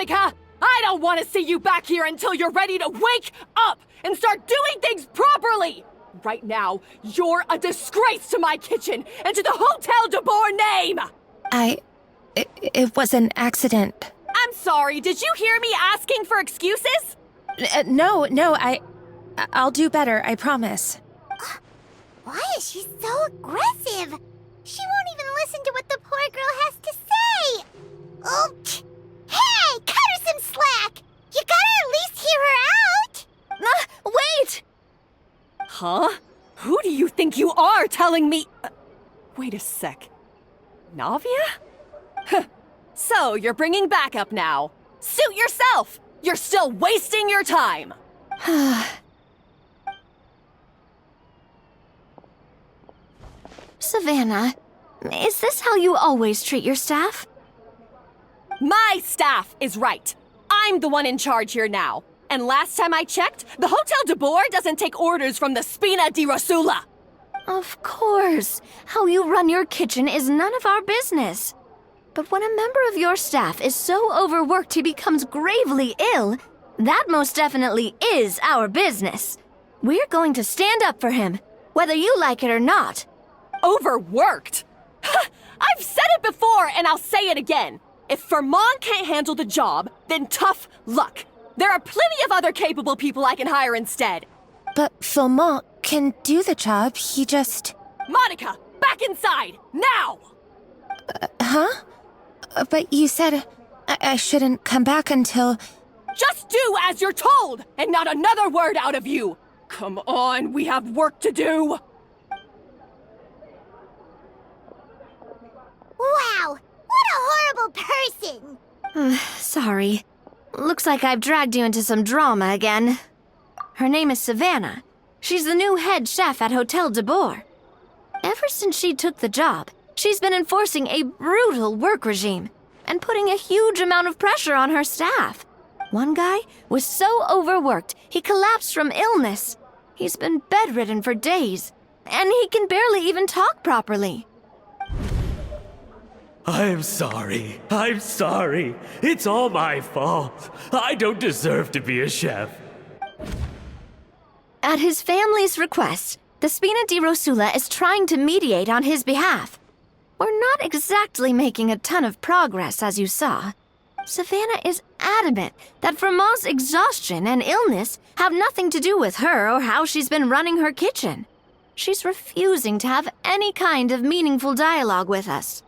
Monica! I don't want to see you back here until you're ready to wake up and start doing things properly! Right now, you're a disgrace to my kitchen and to the Hotel de Boer name! It was an accident. I'm sorry, did you hear me asking for excuses? No, I'll do better, I promise. Why is she so aggressive? She won't even listen to what the poor girl has to say. Oh, hey, cut her some slack. You gotta at least hear her out. Wait! Huh? Who do you think you are telling me? Wait a sec. Navia? So, you're bringing backup now. Suit yourself! You're still wasting your time! Savannah, is this how you always treat your staff? My staff is right. I'm the one in charge here now. And last time I checked, the Hotel de Boer doesn't take orders from the Spina di Rosula. Of course. How you run your kitchen is none of our business. But when a member of your staff is so overworked he becomes gravely ill, that most definitely is our business. We're going to stand up for him, whether you like it or not. Overworked? I've said it before and I'll say it again. If Fermon can't handle the job, then tough luck. There are plenty of other capable people I can hire instead. But Philmont can do the job, he just... Monica, back inside, now! Huh? But you said I shouldn't come back until... Just do as you're told, and not another word out of you! Come on, we have work to do! Wow, what a horrible person. Sorry. Looks like I've dragged you into some drama again. Her name is Savannah. She's the new head chef at Hotel de Boer. Ever since she took the job, she's been enforcing a brutal work regime and putting a huge amount of pressure on her staff. One guy was so overworked, he collapsed from illness. He's been bedridden for days, and he can barely even talk properly. I'm sorry. It's all my fault. I don't deserve to be a chef. At his family's request, the Spina di Rosula is trying to mediate on his behalf. We're not exactly making a ton of progress, as you saw. Savannah is adamant that Vermont's exhaustion and illness have nothing to do with her or how she's been running her kitchen. She's refusing to have any kind of meaningful dialogue with us.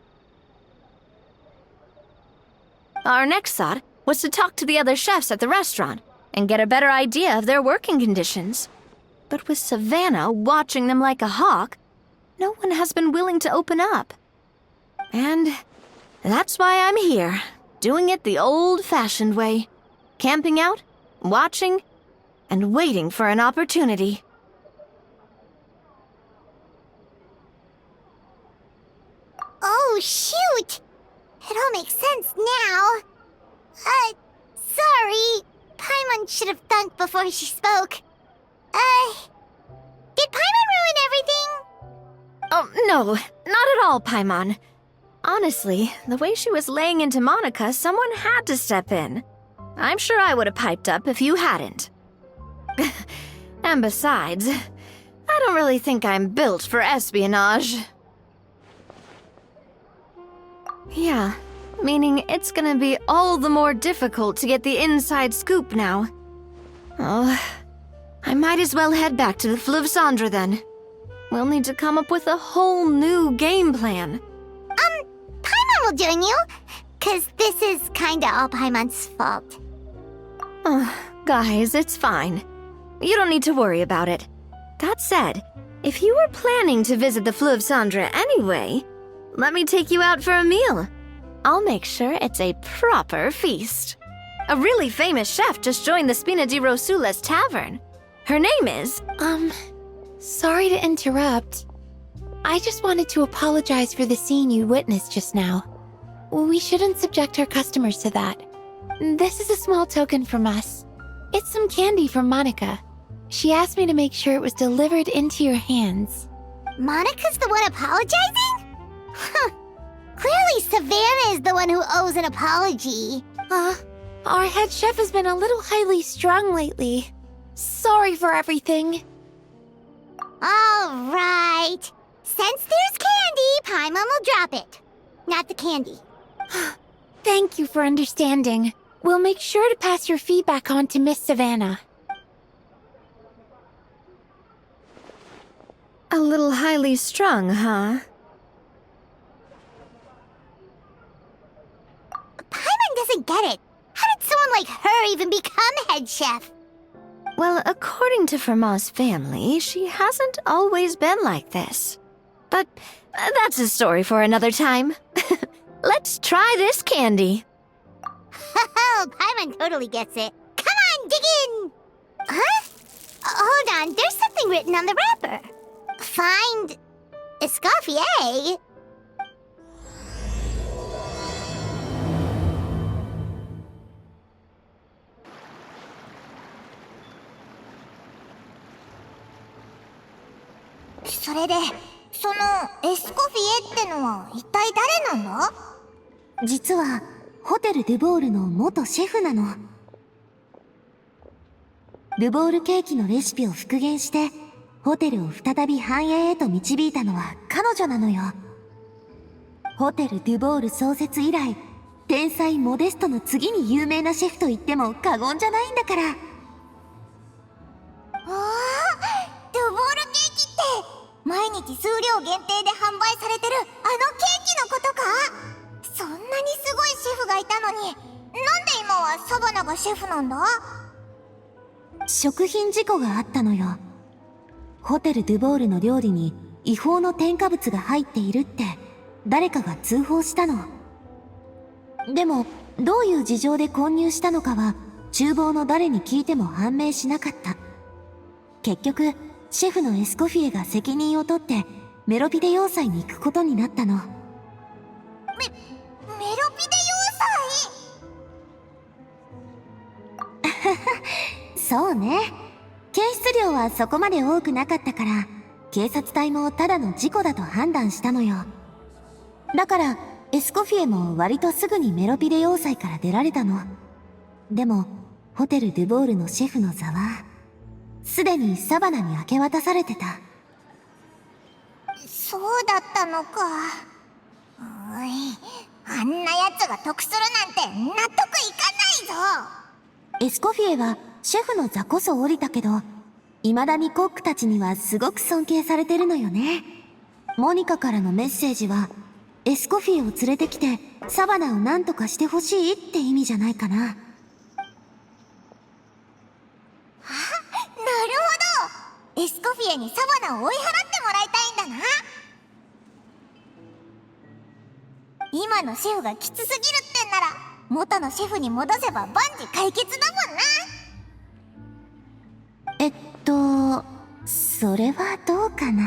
Our next thought was to talk to the other chefs at the restaurant and get a better idea of their working conditions. But with Savannah watching them like a hawk, no one has been willing to open up. And that's why I'm here, doing it the old-fashioned way. Camping out, watching, and waiting for an opportunity. Oh, shoot! It all makes sense now. Sorry. Paimon should have thunk before she spoke. Did Paimon ruin everything? Oh, no, not at all, Paimon. Honestly, the way she was laying into Monica, someone had to step in. I'm sure I would have piped up if you hadn't. And besides, I don't really think I'm built for espionage. Yeah, meaning it's gonna be all the more difficult to get the inside scoop now. Oh, I might as well head back to the Fleuve Cendre then. We'll need to come up with a whole new game plan. Paimon will join you, 'cause this is kinda all Paimon's fault. Guys, it's fine. You don't need to worry about it. That said, if you were planning to visit the Fleuve Cendre anyway, let me take you out for a meal. I'll make sure it's a proper feast. A really famous chef just joined the Spina di Rosula's tavern. Her name is... Sorry to interrupt. I just wanted to apologize for the scene you witnessed just now. We shouldn't subject our customers to that. This is a small token from us. It's some candy from Monica. She asked me to make sure it was delivered into your hands. Monica's the one apologizing? Huh. Clearly Savannah is the one who owes an apology. Our head chef has been a little highly strung lately. Sorry for everything. All right. Since there's candy, Paimon will drop it. Not the candy. Thank you for understanding. We'll make sure to pass your feedback on to Miss Savannah. A little highly strung, huh? Paimon doesn't get it. How did someone like her even become head chef? Well, according to Fermat's family, she hasn't always been like this. But that's a story for another time. Let's try this candy. Oh, Paimon totally gets it. Come on, dig in! Huh? Hold on, there's something written on the wrapper. Find Escoffier?それで、そのエスコフィエってのは一体誰なの？実はホテルデュボールの元シェフなの。ルボールケーキのレシピを復元してホテルを再び繁栄へと導いたのは彼女なのよ。ホテルデュボール創設以来、天才モデストの次に有名なシェフと言っても過言じゃないんだから。わあ、デュボールケーキって毎日数量限定で販売されてるあのケーキのことか？そんなにすごいシェフがいたのに、なんで今はサバナがシェフなんだ？食品事故があったのよ。ホテルデュボールの料理に違法の添加物が入っているって誰かが通報したの。でもどういう事情で混入したのかは厨房の誰に聞いても判明しなかった。結局シェフのエスコフィエが責任を取ってメロピデ要塞に行くことになったの。メロピデ要塞そうね。検出量はそこまで多くなかったから警察隊もただの事故だと判断したのよ。だからエスコフィエも割とすぐにメロピデ要塞から出られたの。でもホテルデュボールのシェフの座はすでにサバナに明け渡されてた。そうだったのか。おい、あんな奴が得するなんて納得いかないぞ。エスコフィエはシェフの座こそ降りたけど、未だにコックたちにはすごく尊敬されてるのよね。モニカからのメッセージは、エスコフィエを連れてきてサバナを何とかしてほしいって意味じゃないかな。あ、なるほど。エスコフィエにサバナを追い払ってもらいたいんだな。今のシェフがきつすぎるってんなら元のシェフに戻せば万事解決だもんな。それはどうかな。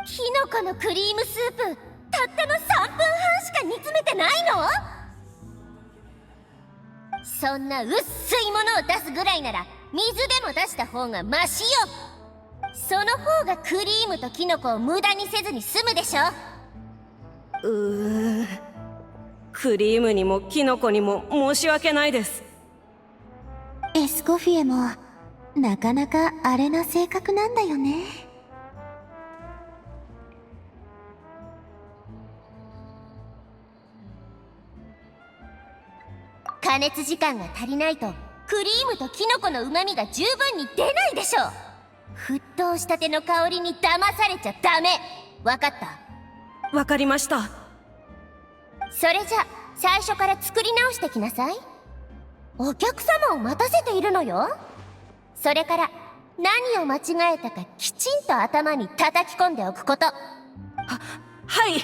キノコのクリームスープ、たったの3分半しか煮詰めてないの？そんな薄いものを出すぐらいなら水でも出した方がマシよ。その方がクリームとキノコを無駄にせずに済むでしょ。クリームにもキノコにも申し訳ないです。エスコフィエもなかなかあれな性格なんだよね。加熱時間が足りないとクリームとキノコの旨味が十分に出ないでしょ。沸騰したての香りに騙されちゃダメ。わかった？わかりました。それじゃ最初から作り直してきなさい。お客様を待たせているのよ。それから何を間違えたかきちんと頭に叩き込んでおくこと。はい。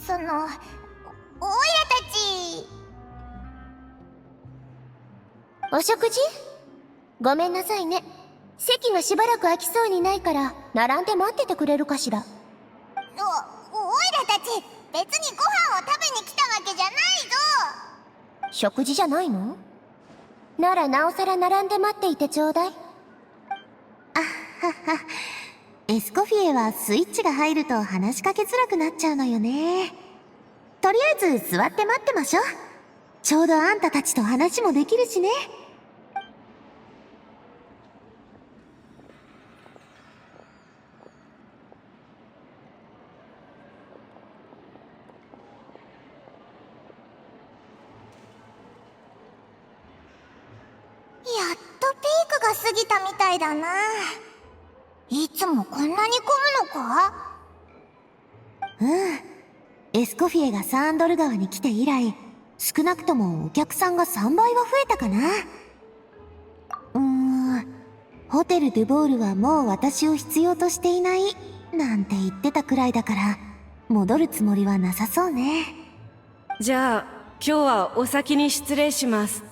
その、おいらたち。お食事？ごめんなさいね。席がしばらく空きそうにないから並んで待っててくれるかしら。おいらたち別にご飯を食べに来たわけじゃないぞ。食事じゃないの？ならなおさら並んで待っていてちょうだい。エスコフィエはスイッチが入ると話しかけづらくなっちゃうのよね。とりあえず座って待ってましょう。ちょうどあんたたちと話もできるしね。やっとピークが過ぎたみたいだな。いつもこんなに混むのか？エスコフィエがサーンドル川に来て以来、少なくともお客さんが3倍は増えたかな。ホテル・ドゥボールはもう私を必要としていないなんて言ってたくらいだから、戻るつもりはなさそうね。じゃあ今日はお先に失礼します。ね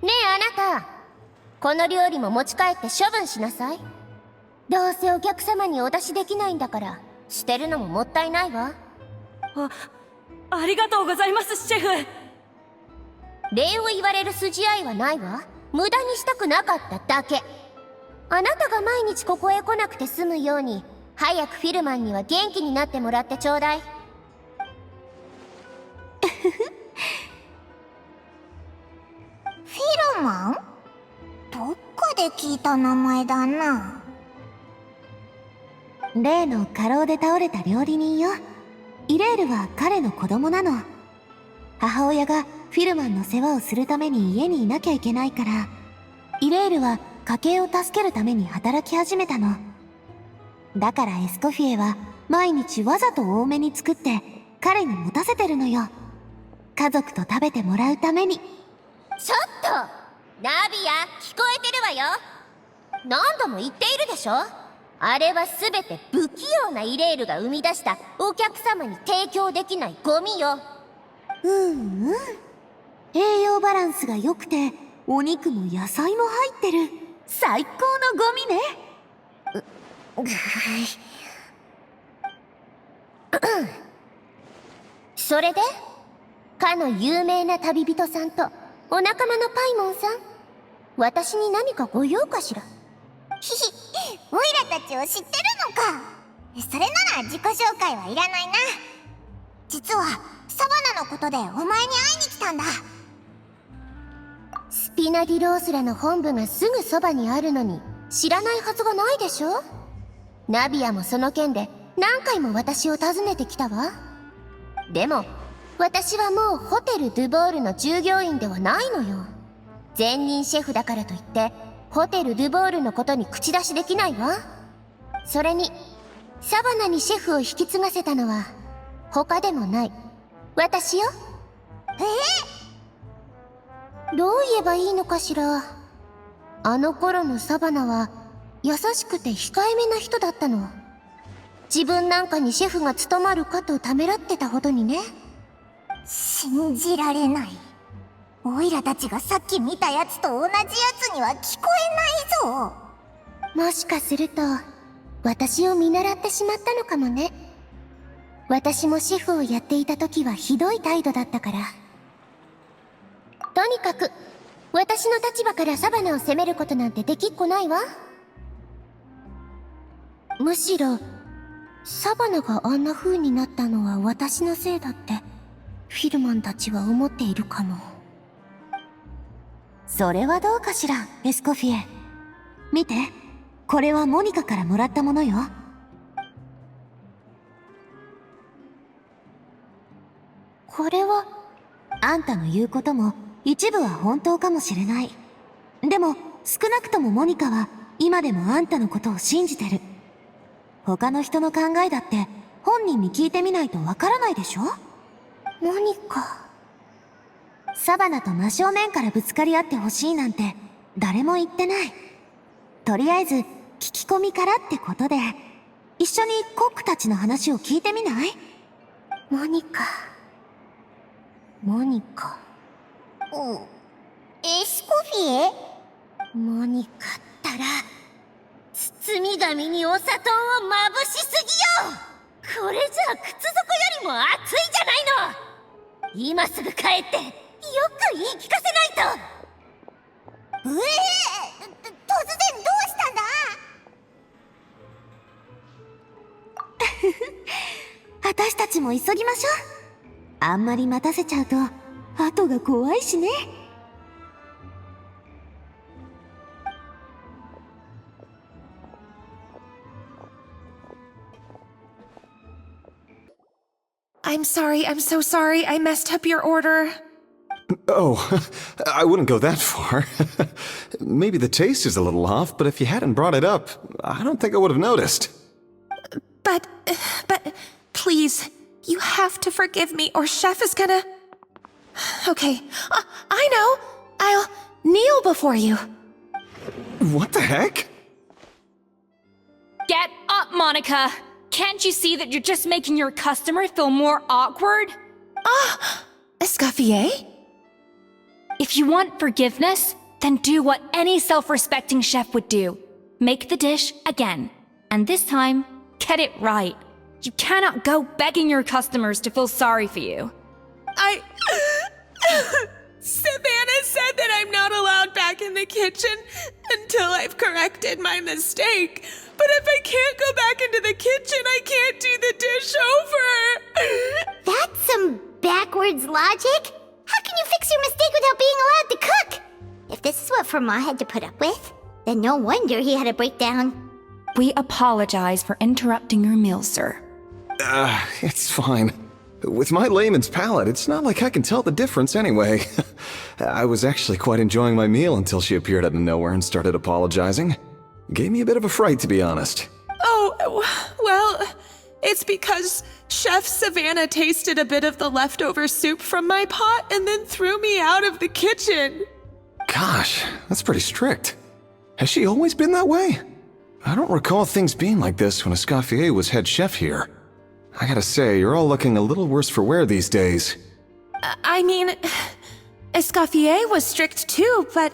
えあなた、この料理も持ち帰って処分しなさい。どうせお客様にお出しできないんだから、捨てるのももったいないわ。ありがとうございますシェフ。礼を言われる筋合いはないわ。無駄にしたくなかっただけ。あなたが毎日ここへ来なくて済むように、早くフィルマンには元気になってもらってちょうだい。フィルマン？どっかで聞いた名前だな。例の過労で倒れた料理人よ。イレールは彼の子供なの。母親がフィルマンの世話をするために家にいなきゃいけないから、イレールは家計を助けるために働き始めたの。だからエスコフィエは毎日わざと多めに作って彼に持たせてるのよ。家族と食べてもらうために。ちょっとナビア、聞こえてるわよ。何度も言っているでしょ。あれは全て不器用なイレールが生み出したお客様に提供できないゴミよ。栄養バランスが良くてお肉も野菜も入ってる最高のゴミね。それでかの有名な旅人さんとお仲間のパイモンさん、私に何かご用かしら。ひひ、オイラたちを知ってるのか。それなら自己紹介はいらないな。実はサバナのことでお前に会いに来たんだ。スピナディロースラの本部がすぐそばにあるのに知らないはずがないでしょ。ナビアもその件で何回も私を訪ねてきたわ。でも私はもうホテル・ドゥボールの従業員ではないのよ。前任シェフだからといってホテル・ドゥボールのことに口出しできないわ。それにサバナにシェフを引き継がせたのは他でもない私よ。どう言えばいいのかしら。あの頃のサバナは優しくて控えめな人だったの。自分なんかにシェフが務まるかとためらってたほどにね。信じられない。オイラたちがさっき見たやつと同じやつには聞こえないぞ。もしかすると私を見習ってしまったのかもね。私もシェフをやっていた時はひどい態度だったから。とにかく私の立場からサバナを責めることなんてできっこないわ。むしろサバナがあんな風になったのは私のせいだってフィルマンたちは思っているかも。それはどうかしら、エスコフィエ。見て、これはモニカからもらったものよ。これはあんたの言うことも一部は本当かもしれない。でも少なくともモニカは今でもあんたのことを信じてる。他の人の考えだって本人に聞いてみないとわからないでしょ。モニカ。サバナと真正面からぶつかり合ってほしいなんて誰も言ってない。とりあえず聞き込みからってことで一緒にコックたちの話を聞いてみない？モニカ。エスコフィエ？モニカったら包み紙にお砂糖をまぶしすぎよ。これじゃ靴底よりも熱いじゃないの。今すぐ帰ってよく言い聞かせないと。突然どうしたんだ私たちも急ぎましょう。あんまり待たせちゃうと後が怖いしね。I'm sorry, I'm so sorry. I messed up your order. Oh, I wouldn't go that far. Maybe the taste is a little off, but if you hadn't brought it up, I don't think I would have noticed. But, please, you have to forgive me or Chef is gonna... Okay, I know. I'll kneel before you. What the heck? Get up, Monica! Can't you see that you're just making your customer feel more awkward? Escoffier? If you want forgiveness, then do what any self-respecting chef would do. Make the dish again. And this time, get it right. You cannot go begging your customers to feel sorry for you. Savannah said that I'm not allowed back in the kitchen until I've corrected my mistake. But if I can't go back into the kitchen, I can't do the dish over. That's some backwards logic. How can you fix your mistake without being allowed to cook? If this is what Fermat had to put up with, then no wonder he had a breakdown. We apologize for interrupting your meal, sir. It's fine. With my layman's palate, it's not like I can tell the difference anyway. I was actually quite enjoying my meal until she appeared out of nowhere and started apologizing. Gave me a bit of a fright, to be honest. Oh, well, it's because Chef Savannah tasted a bit of the leftover soup from my pot and then threw me out of the kitchen. Gosh, that's pretty strict. Has she always been that way? I don't recall things being like this when Escoffier was head chef here. I gotta say, you're all looking a little worse for wear these days. I mean, Escoffier was strict too, but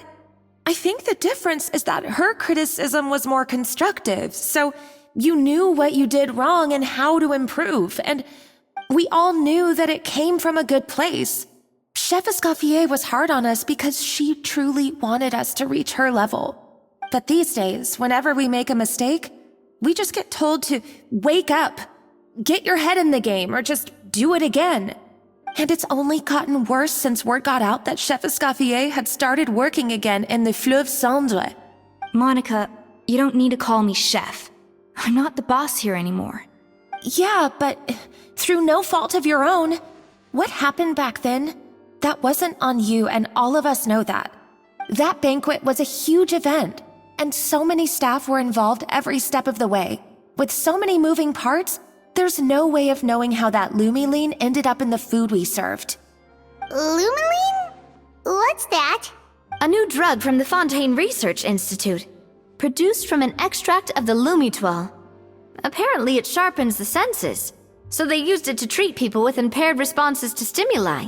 I think the difference is that her criticism was more constructive, so you knew what you did wrong and how to improve, and we all knew that it came from a good place. Chef Escoffier was hard on us because she truly wanted us to reach her level. But these days, whenever we make a mistake, we just get told to wake up, get your head in the game, or just do it again. And it's only gotten worse since word got out that Chef Escoffier had started working again in the Fleuve Cendre. Monica, you don't need to call me chef. I'm not the boss here anymore. Yeah, but through no fault of your own. What happened back then? That wasn't on you, and all of us know that. That banquet was a huge event, and so many staff were involved every step of the way. With so many moving parts, there's no way of knowing how that lumiline ended up in the food we served. Lumiline? What's that? A new drug from the Fontaine Research Institute, produced from an extract of the lumitoile. Apparently it sharpens the senses, so they used it to treat people with impaired responses to stimuli.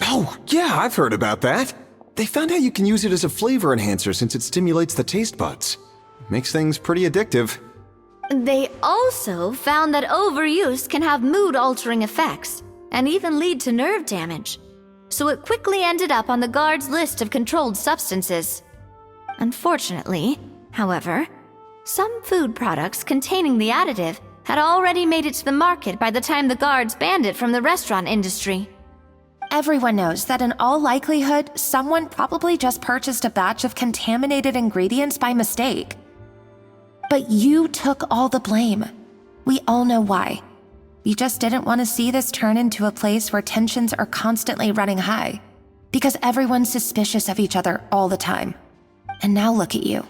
Oh, yeah, I've heard about that. They found out you can use it as a flavor enhancer since it stimulates the taste buds. Makes things pretty addictive. They also found that overuse can have mood-altering effects, and even lead to nerve damage. So it quickly ended up on the guard's list of controlled substances. Unfortunately, however, some food products containing the additive had already made it to the market by the time the guards banned it from the restaurant industry. Everyone knows that in all likelihood, someone probably just purchased a batch of contaminated ingredients by mistake. But you took all the blame. We all know why. You just didn't want to see this turn into a place where tensions are constantly running high, because everyone's suspicious of each other all the time. And now look at you,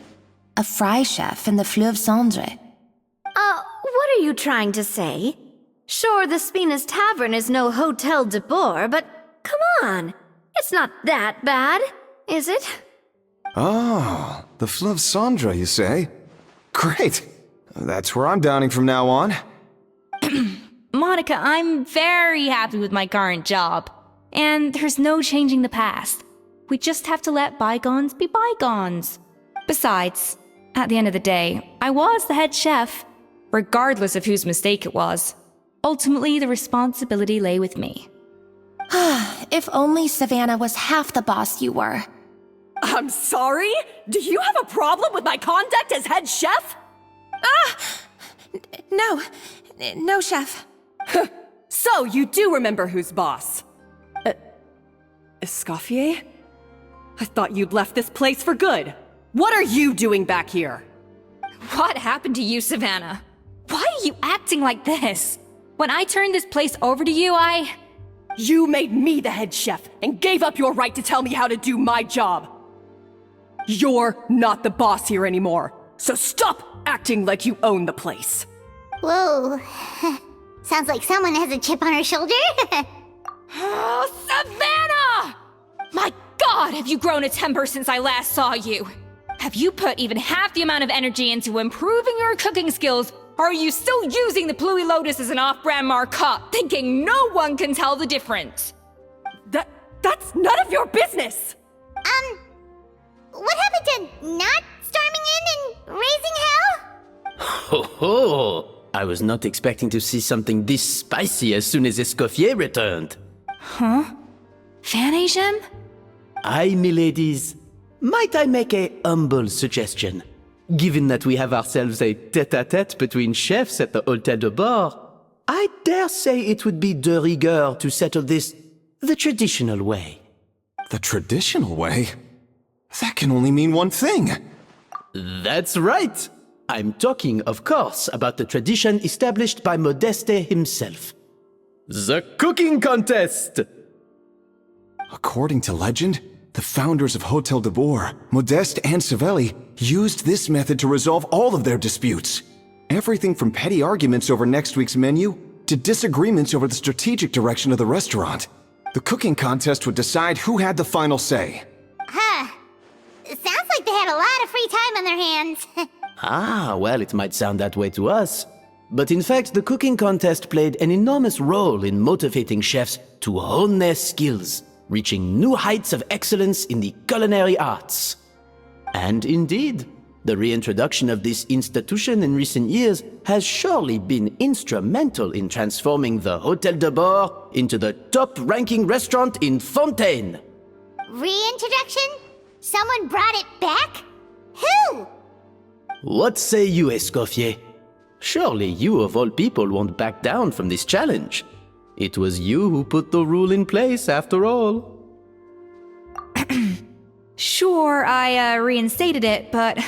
a fry chef in the Fleuve Cendre. What are you trying to say? Sure, the Spina's Tavern is no Hotel de Boer, but come on, it's not that bad, is it? Oh, the Fleuve Cendre, you say? Great. That's where I'm dining from now on. Monica, I'm very happy with my current job. And there's no changing the past. We just have to let bygones be bygones. Besides, at the end of the day, I was the head chef, regardless of whose mistake it was. Ultimately, the responsibility lay with me. If only Savannah was half the boss you were. I'm sorry? Do you have a problem with my conduct as head chef? No. No, Chef. So, you do remember who's boss? Escoffier? I thought you'd left this place for good. What are you doing back here? What happened to you, Savannah? Why are you acting like this? When I turned this place over to you, You made me the head chef and gave up your right to tell me how to do my job. You're not the boss here anymore, so stop acting like you own the place. Whoa. Sounds like someone has a chip on her shoulder. Oh, Savannah! My God, have you grown a temper since I last saw you? Have you put even half the amount of energy into improving your cooking skills, or are you still using the Pluie Lotus as an off-brand markup, thinking no one can tell the difference? That's none of your business! What happened to not storming in and raising hell? Ho ho! I was not expecting to see something this spicy as soon as Escoffier returned. Huh? Fanasium? Aye, miladies. Might I make a humble suggestion? Given that we have ourselves a tête-à-tête between chefs at the Hôtel de Bord, I dare say it would be de rigueur to settle this the traditional way. The traditional way? That can only mean one thing. That's right! I'm talking, of course, about the tradition established by Modeste himself. The cooking contest! According to legend, the founders of Hôtel de Bord, Modeste and Savelli, used this method to resolve all of their disputes. Everything from petty arguments over next week's menu to disagreements over the strategic direction of the restaurant. The cooking contest would decide who had the final say. Huh. Sounds like they had a lot of free time on their hands. Ah, well, it might sound that way to us. But in fact, the cooking contest played an enormous role in motivating chefs to hone their skills, reaching new heights of excellence in the culinary arts. And indeed, the reintroduction of this institution in recent years has surely been instrumental in transforming the Hôtel de Bord into the top-ranking restaurant in Fontaine. Reintroduction? Someone brought it back? Who? What say you, Escoffier? Surely you of all people won't back down from this challenge. It was you who put the rule in place, after all. Sure, I reinstated it, but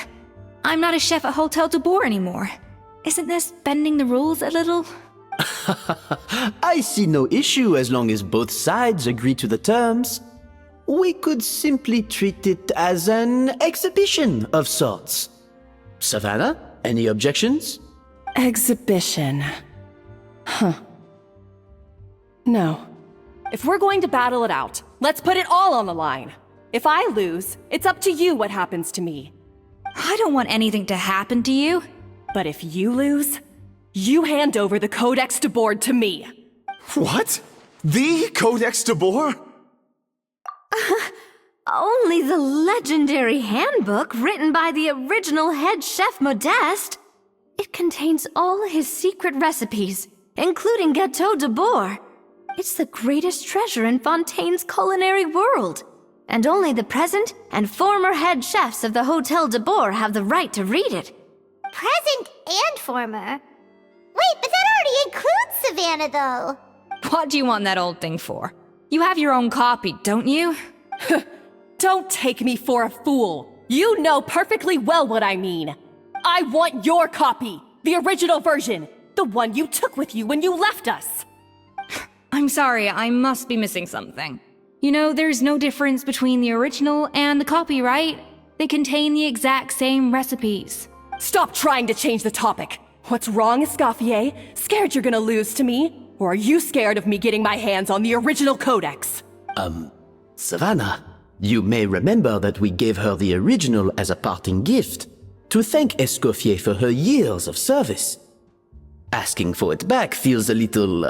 I'm not a chef at Hôtel de Bord anymore. Isn't this bending the rules a little? I see no issue as long as both sides agree to the terms. We could simply treat it as an exhibition of sorts. Savannah, any objections? Exhibition. Huh. No. If we're going to battle it out, let's put it all on the line. If I lose, it's up to you what happens to me. I don't want anything to happen to you. But if you lose, you hand over the Codex de Bord to me. What? The Codex de Bord? Only the legendary handbook written by the original head chef Modeste. It contains all his secret recipes, including Gâteau de Bord. It's the greatest treasure in Fontaine's culinary world. And only the present and former head chefs of the Hôtel de Bord have the right to read it. Present and former? Wait, but that already includes Savannah, though. What do you want that old thing for? You have your own copy, don't you? Don't take me for a fool. You know perfectly well what I mean. I want your copy, the original version, the one you took with you when you left us. I'm sorry, I must be missing something. You know, there's no difference between the original and the copy, right? They contain the exact same recipes. Stop trying to change the topic. What's wrong, Escoffier? Scared you're gonna lose to me? Or are you scared of me getting my hands on the original codex? Savannah, you may remember that we gave her the original as a parting gift, to thank Escoffier for her years of service. Asking for it back feels a little,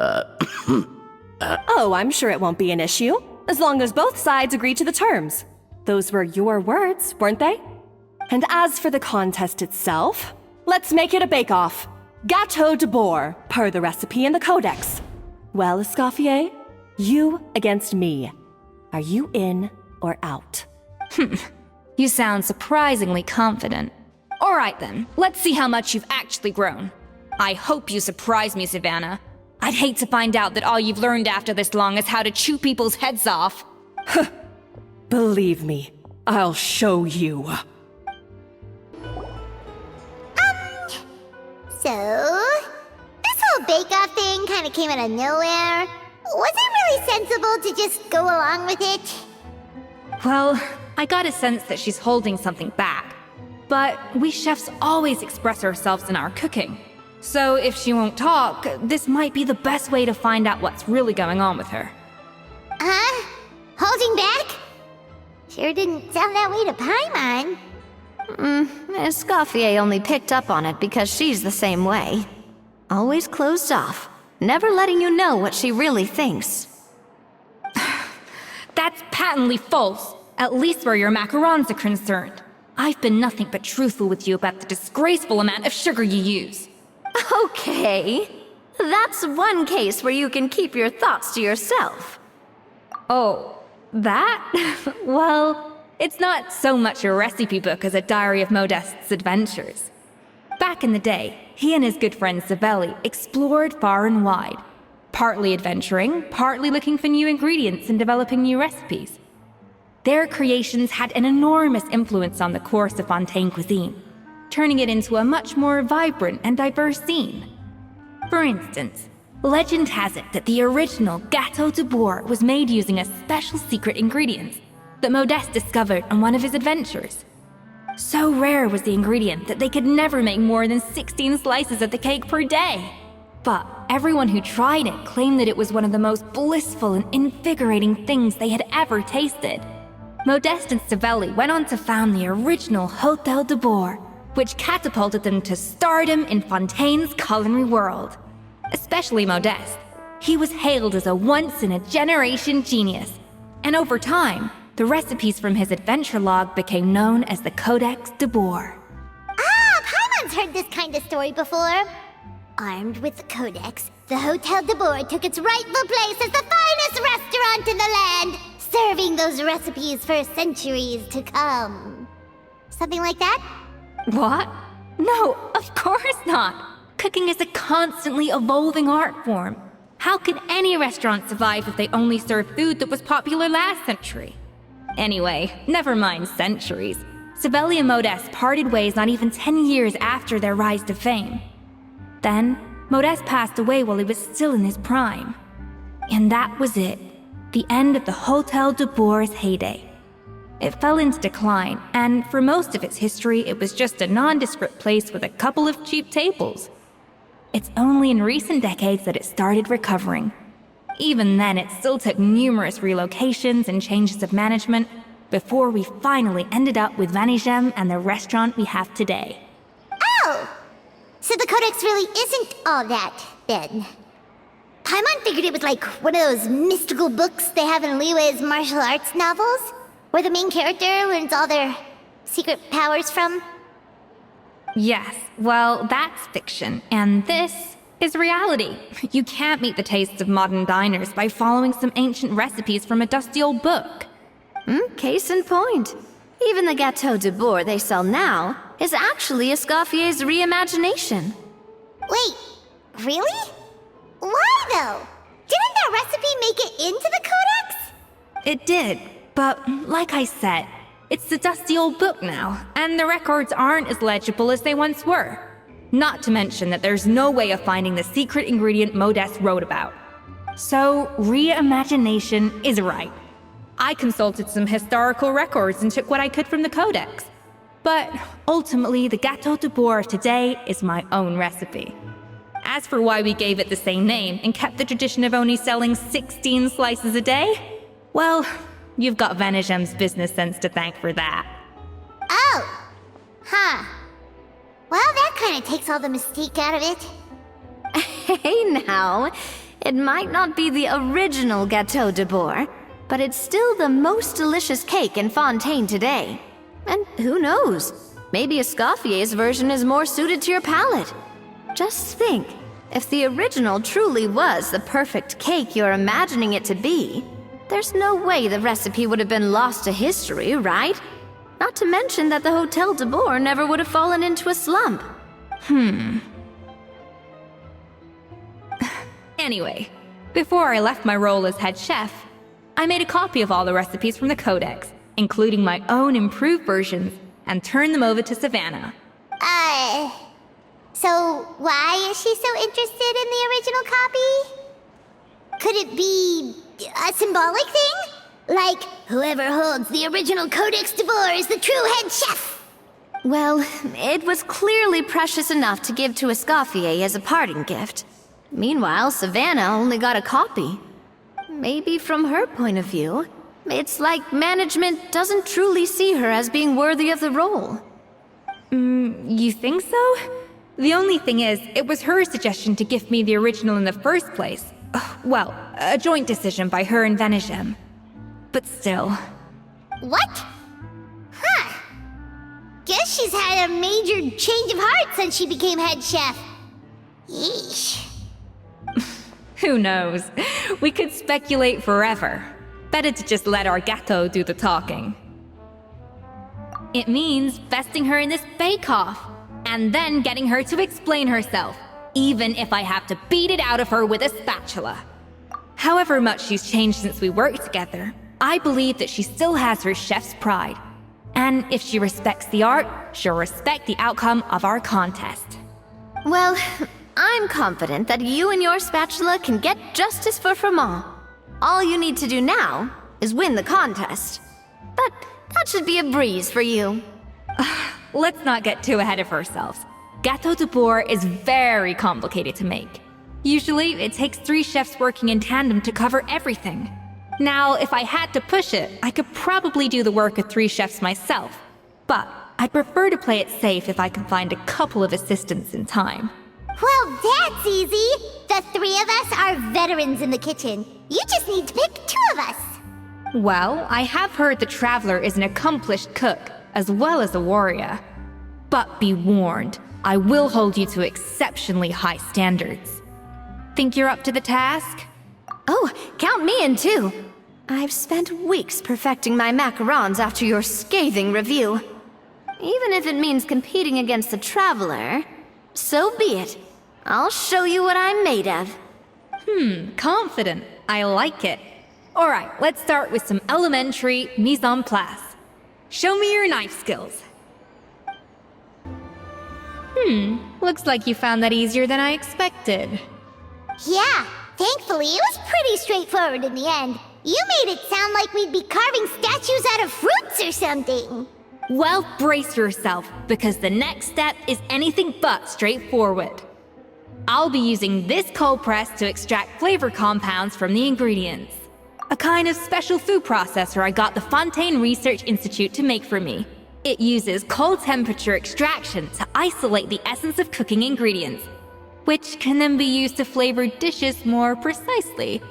Oh, I'm sure it won't be an issue, as long as both sides agree to the terms. Those were your words, weren't they? And as for the contest itself, let's make it a bake-off. Gâteau de Bord, per the recipe in the codex. Well, Escoffier, you against me. Are you in or out? You sound surprisingly confident. Alright then, let's see how much you've actually grown. I hope you surprise me, Savannah. I'd hate to find out that all you've learned after this long is how to chew people's heads off. Believe me, I'll show you. So, this whole bake-off thing kind of came out of nowhere. Was it really sensible to just go along with it? Well, I got a sense that she's holding something back. But we chefs always express ourselves in our cooking. So if she won't talk, this might be the best way to find out what's really going on with her. Huh? Holding back? Sure didn't sound that way to Paimon. Escoffier only picked up on it because she's the same way. Always closed off, never letting you know what she really thinks. That's patently false, at least where your macarons are concerned. I've been nothing but truthful with you about the disgraceful amount of sugar you use. Okay, that's one case where you can keep your thoughts to yourself. Oh, that? Well, it's not so much a recipe book as a diary of Modeste's adventures. Back in the day, he and his good friend Savelli explored far and wide, partly adventuring, partly looking for new ingredients and developing new recipes. Their creations had an enormous influence on the course of Fontaine cuisine, turning it into a much more vibrant and diverse scene. For instance, legend has it that the original Gâteau de Bourg was made using a special secret ingredient that Modeste discovered on one of his adventures. So rare was the ingredient that they could never make more than 16 slices of the cake per day. But everyone who tried it claimed that it was one of the most blissful and invigorating things they had ever tasted. Modeste and Savelli went on to found the original Hôtel de Bourg, which catapulted them to stardom in Fontaine's culinary world. Especially Modeste. He was hailed as a once-in-a-generation genius, and over time, the recipes from his adventure log became known as the Codex de Bourg. Paimon's heard this kind of story before. Armed with the Codex, the Hôtel de Bourg took its rightful place as the finest restaurant in the land, serving those recipes for centuries to come. Something like that? What? No, of course not! Cooking is a constantly evolving art form. How could any restaurant survive if they only served food that was popular last century? Anyway, never mind centuries. Savelli and Modeste parted ways not even 10 years after their rise to fame. Then, Modeste passed away while he was still in his prime. And that was it. The end of the Hôtel de Bourg's heyday. It fell into decline, and for most of its history, it was just a nondescript place with a couple of cheap tables. It's only in recent decades that it started recovering. Even then, it still took numerous relocations and changes of management before we finally ended up with Vanigem and the restaurant we have today. Oh! So the Codex really isn't all that, then. Paimon figured it was like one of those mystical books they have in Liyue's martial arts novels, where the main character learns all their secret powers from. Yes, well, that's fiction, and this is reality. You can't meet the tastes of modern diners by following some ancient recipes from a dusty old book. Case in point. Even the Gâteau de Bourg they sell now is actually Escoffier's reimagination. Wait, really? Why, though? Didn't that recipe make it into the Codex? It did, but like I said, it's the dusty old book now, and the records aren't as legible as they once were. Not to mention that there's no way of finding the secret ingredient Modeste wrote about. So, reimagination is right. I consulted some historical records and took what I could from the Codex. But ultimately, the Gâteau de Bourg of today is my own recipe. As for why we gave it the same name and kept the tradition of only selling 16 slices a day, well, you've got Vanigem's business sense to thank for that. Oh! Huh. Well, that kind of takes all the mystique out of it. Hey now, it might not be the original Gâteau de Bourg, but it's still the most delicious cake in Fontaine today. And who knows, maybe Escoffier's version is more suited to your palate. Just think, if the original truly was the perfect cake you're imagining it to be, there's no way the recipe would have been lost to history, right? Not to mention that the Hotel de Boer never would have fallen into a slump. Anyway, before I left my role as head chef, I made a copy of all the recipes from the Codex, including my own improved versions, and turned them over to Savannah. So why is she so interested in the original copy? Could it be a symbolic thing? Like, whoever holds the original Codex de Boer is the true head chef? Well, it was clearly precious enough to give to Escoffier as a parting gift. Meanwhile, Savannah only got a copy. Maybe from her point of view, it's like management doesn't truly see her as being worthy of the role. You think so? The only thing is, it was her suggestion to gift me the original in the first place. Well, a joint decision by her and Venegem. But still. What? Huh. Guess she's had a major change of heart since she became head chef. Yeesh. Who knows? We could speculate forever. Better to just let our Gato do the talking. It means besting her in this bake-off, and then getting her to explain herself, even if I have to beat it out of her with a spatula. However much she's changed since we worked together, I believe that she still has her chef's pride. And if she respects the art, she'll respect the outcome of our contest. Well, I'm confident that you and your spatula can get justice for Froment. All you need to do now is win the contest. But that should be a breeze for you. Let's not get too ahead of ourselves. Gâteau de Boer is very complicated to make. Usually, it takes 3 chefs working in tandem to cover everything. Now, if I had to push it, I could probably do the work of 3 chefs myself. But I'd prefer to play it safe if I can find a couple of assistants in time. Well, that's easy. The 3 of us are veterans in the kitchen. You just need to pick 2 of us. Well, I have heard the Traveler is an accomplished cook, as well as a warrior. But be warned, I will hold you to exceptionally high standards. Think you're up to the task? Oh, count me in too. I've spent weeks perfecting my macarons after your scathing review. Even if it means competing against the Traveler, so be it. I'll show you what I'm made of. Confident. I like it. Alright, let's start with some elementary mise en place. Show me your knife skills. Looks like you found that easier than I expected. Yeah, thankfully it was pretty straightforward in the end. You made it sound like we'd be carving statues out of fruits or something. Well, brace yourself, because the next step is anything but straightforward. I'll be using this cold press to extract flavor compounds from the ingredients. A kind of special food processor I got the Fontaine Research Institute to make for me. It uses cold temperature extraction to isolate the essence of cooking ingredients, which can then be used to flavor dishes more precisely.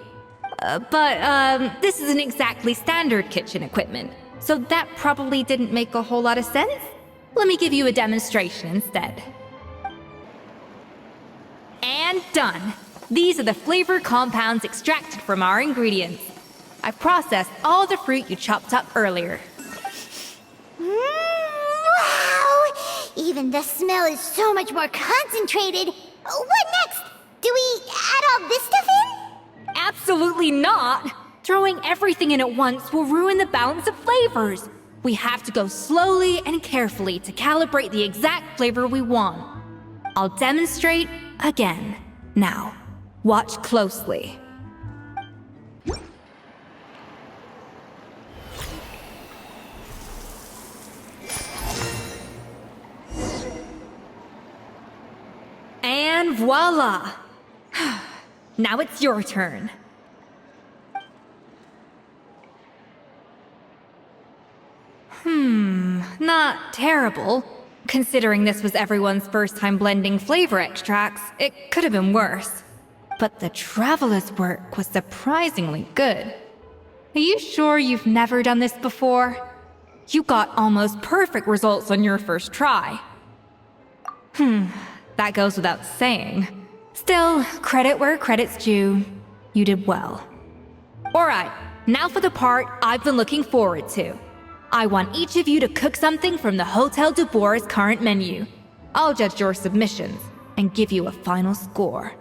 But this isn't exactly standard kitchen equipment, so that probably didn't make a whole lot of sense. Let me give you a demonstration instead. And done! These are the flavor compounds extracted from our ingredients. I've processed all the fruit you chopped up earlier. Wow! Even the smell is so much more concentrated. What next? Do we add all this stuff in? Absolutely not! Throwing everything in at once will ruin the balance of flavors. We have to go slowly and carefully to calibrate the exact flavor we want. I'll demonstrate again. Now, watch closely. And voila! Now it's your turn. Not terrible. Considering this was everyone's first time blending flavor extracts, it could have been worse. But the Traveler's work was surprisingly good. Are you sure you've never done this before? You got almost perfect results on your first try. That goes without saying. Still, credit where credit's due. You did well. Alright, now for the part I've been looking forward to. I want each of you to cook something from the Hotel du Bois' current menu. I'll judge your submissions and give you a final score.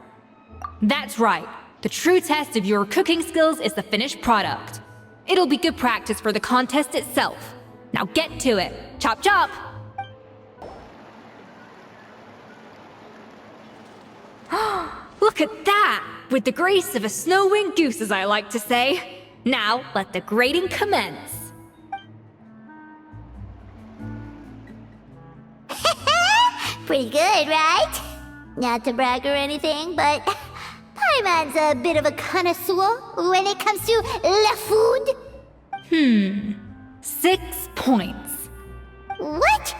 That's right. The true test of your cooking skills is the finished product. It'll be good practice for the contest itself. Now get to it. Chop chop! Look at that! With the grace of a snow-winged goose, as I like to say. Now, let the grating commence. Pretty good, right? Not to brag or anything, but Paimon's a bit of a connoisseur when it comes to la food. 6 points. What?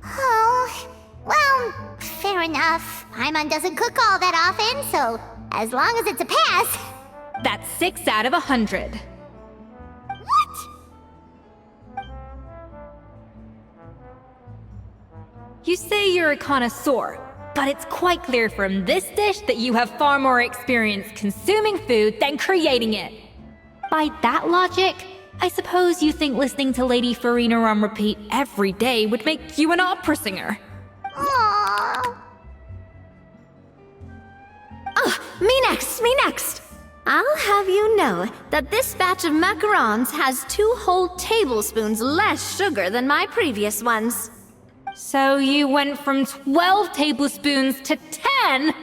Oh, well, fair enough. Paimon doesn't cook all that often, so as long as it's a pass. That's 6 out of 100. What? You say you're a connoisseur, but it's quite clear from this dish that you have far more experience consuming food than creating it. By that logic, I suppose you think listening to Lady Farina on repeat every day would make you an opera singer. Aww. Me next! I'll have you know that this batch of macarons has 2 whole tablespoons less sugar than my previous ones. So you went from 12 tablespoons to 10?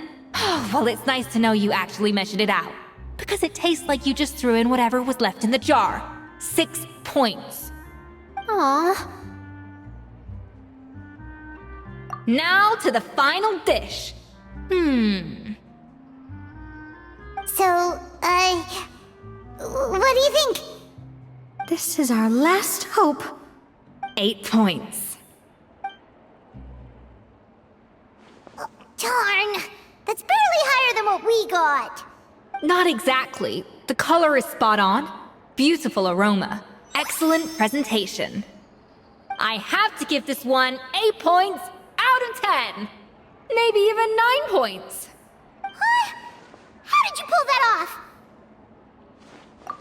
Well, it's nice to know you actually measured it out. Because it tastes like you just threw in whatever was left in the jar. 6 points. Aw. Now to the final dish. So, what do you think? This is our last hope. 8 points. Darn, that's barely higher than what we got. Not exactly. The color is spot on. Beautiful aroma. Excellent presentation. I have to give this one 8 points out of 10. Maybe even 9 points. Huh? How did you pull that off?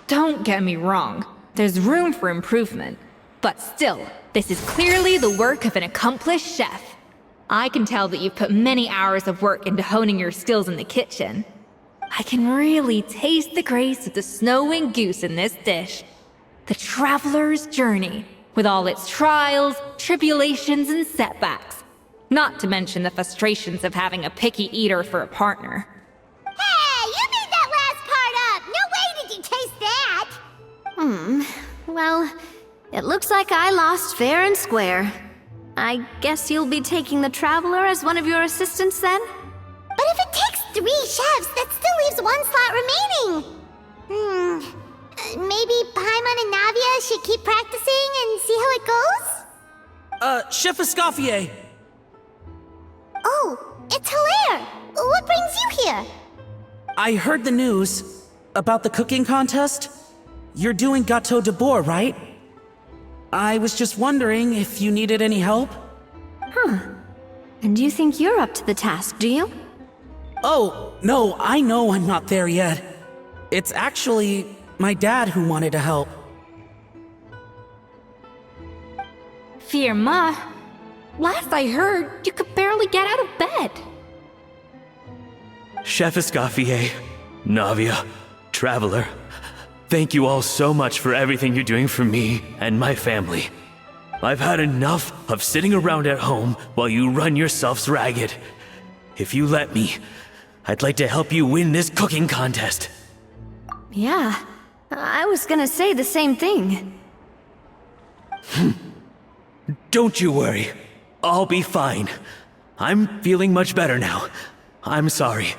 Don't get me wrong. There's room for improvement. But still, this is clearly the work of an accomplished chef. I can tell that you've put many hours of work into honing your skills in the kitchen. I can really taste the grace of the snow-winged goose in this dish. The traveler's journey, with all its trials, tribulations, and setbacks. Not to mention the frustrations of having a picky eater for a partner. Hey, you made that last part up! No way did you taste that! Well, it looks like I lost fair and square. I guess you'll be taking the Traveler as one of your assistants then? But if it takes 3 chefs, that still leaves 1 slot remaining. Maybe Paimon and Navia should keep practicing and see how it goes? Chef Escoffier! Oh, it's Hilaire! What brings you here? I heard the news about the cooking contest. You're doing Gâteau de Bois, right? I was just wondering if you needed any help? And you think you're up to the task, do you? Oh, no, I know I'm not there yet. It's actually my dad who wanted to help. Firma, last I heard, you could barely get out of bed. Chef Escoffier, Navia, Traveler, thank you all so much for everything you're doing for me and my family. I've had enough of sitting around at home while you run yourselves ragged. If you let me, I'd like to help you win this cooking contest. Yeah, I was gonna say the same thing. Don't you worry. I'll be fine. I'm feeling much better now. I'm sorry.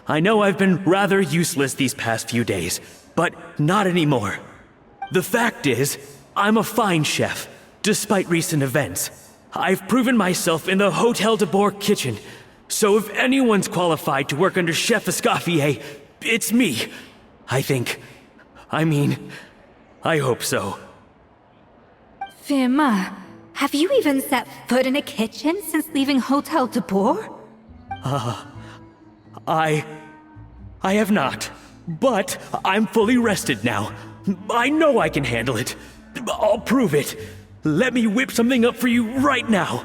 I know I've been rather useless these past few days, but not anymore. The fact is, I'm a fine chef, despite recent events. I've proven myself in the Hotel de Bois kitchen, so if anyone's qualified to work under Chef Escoffier, it's me. I think. I hope so. Firma, have you even set foot in a kitchen since leaving Hotel de Bois? I have not, but I'm fully rested now. I know I can handle it. I'll prove it. Let me whip something up for you right now.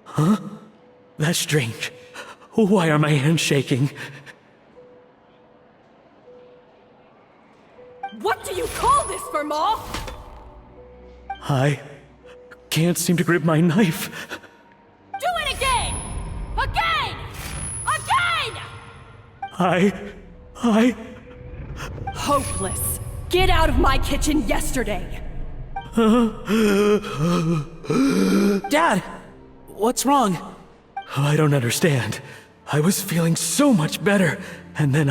Huh? That's strange. Why are my hands shaking? What do you call this, Verma? I can't seem to grip my knife. Do it again! Again! Again! I... Hopeless. Get out of my kitchen yesterday. Dad, what's wrong? I don't understand. I was feeling so much better, and then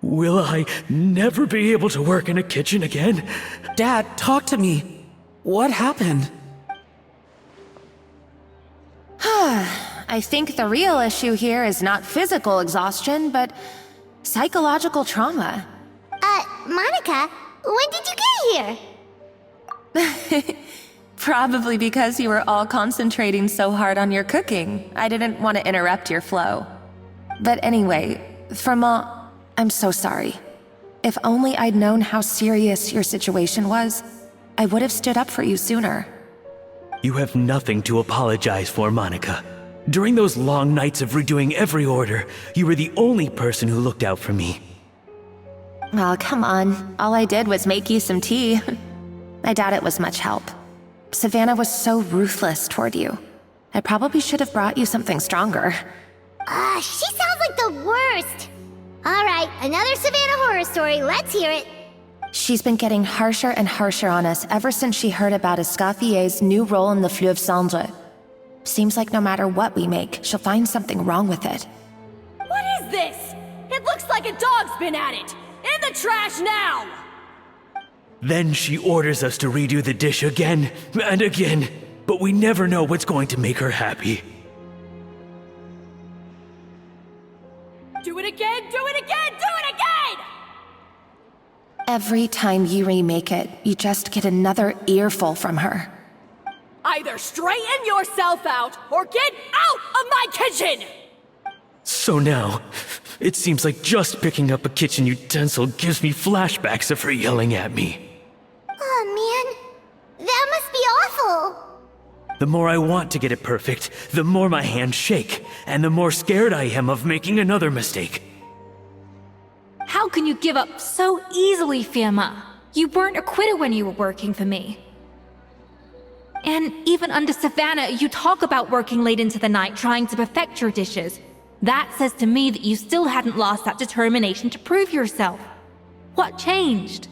Will I never be able to work in a kitchen again? Dad, talk to me. What happened? I think the real issue here is not physical exhaustion, but psychological trauma. Monica, when did you get here? Probably because you were all concentrating so hard on your cooking. I didn't want to interrupt your flow. But anyway, Vermont, I'm so sorry. If only I'd known how serious your situation was, I would have stood up for you sooner. You have nothing to apologize for, Monica. During those long nights of redoing every order, you were the only person who looked out for me. Oh, come on. All I did was make you some tea. I doubt it was much help. Savannah was so ruthless toward you. I probably should have brought you something stronger. She sounds like the worst. All right, another Savannah horror story. Let's hear it. She's been getting harsher and harsher on us ever since she heard about Escoffier's new role in the Fleuve Cendre. Seems like no matter what we make, she'll find something wrong with it. What is this? It looks like a dog's been at it. In the trash now! Then she orders us to redo the dish again and again, but we never know what's going to make her happy. Do it again, do it again, do it again! Every time you remake it, you just get another earful from her. Either straighten yourself out or get out of my kitchen! So now, it seems like just picking up a kitchen utensil gives me flashbacks of her yelling at me. Oh man, that must be awful. The more I want to get it perfect, the more my hands shake, and the more scared I am of making another mistake. How can you give up so easily, Firma? You weren't a quitter when you were working for me. And even under Savannah, you talk about working late into the night trying to perfect your dishes. That says to me that you still hadn't lost that determination to prove yourself. What changed?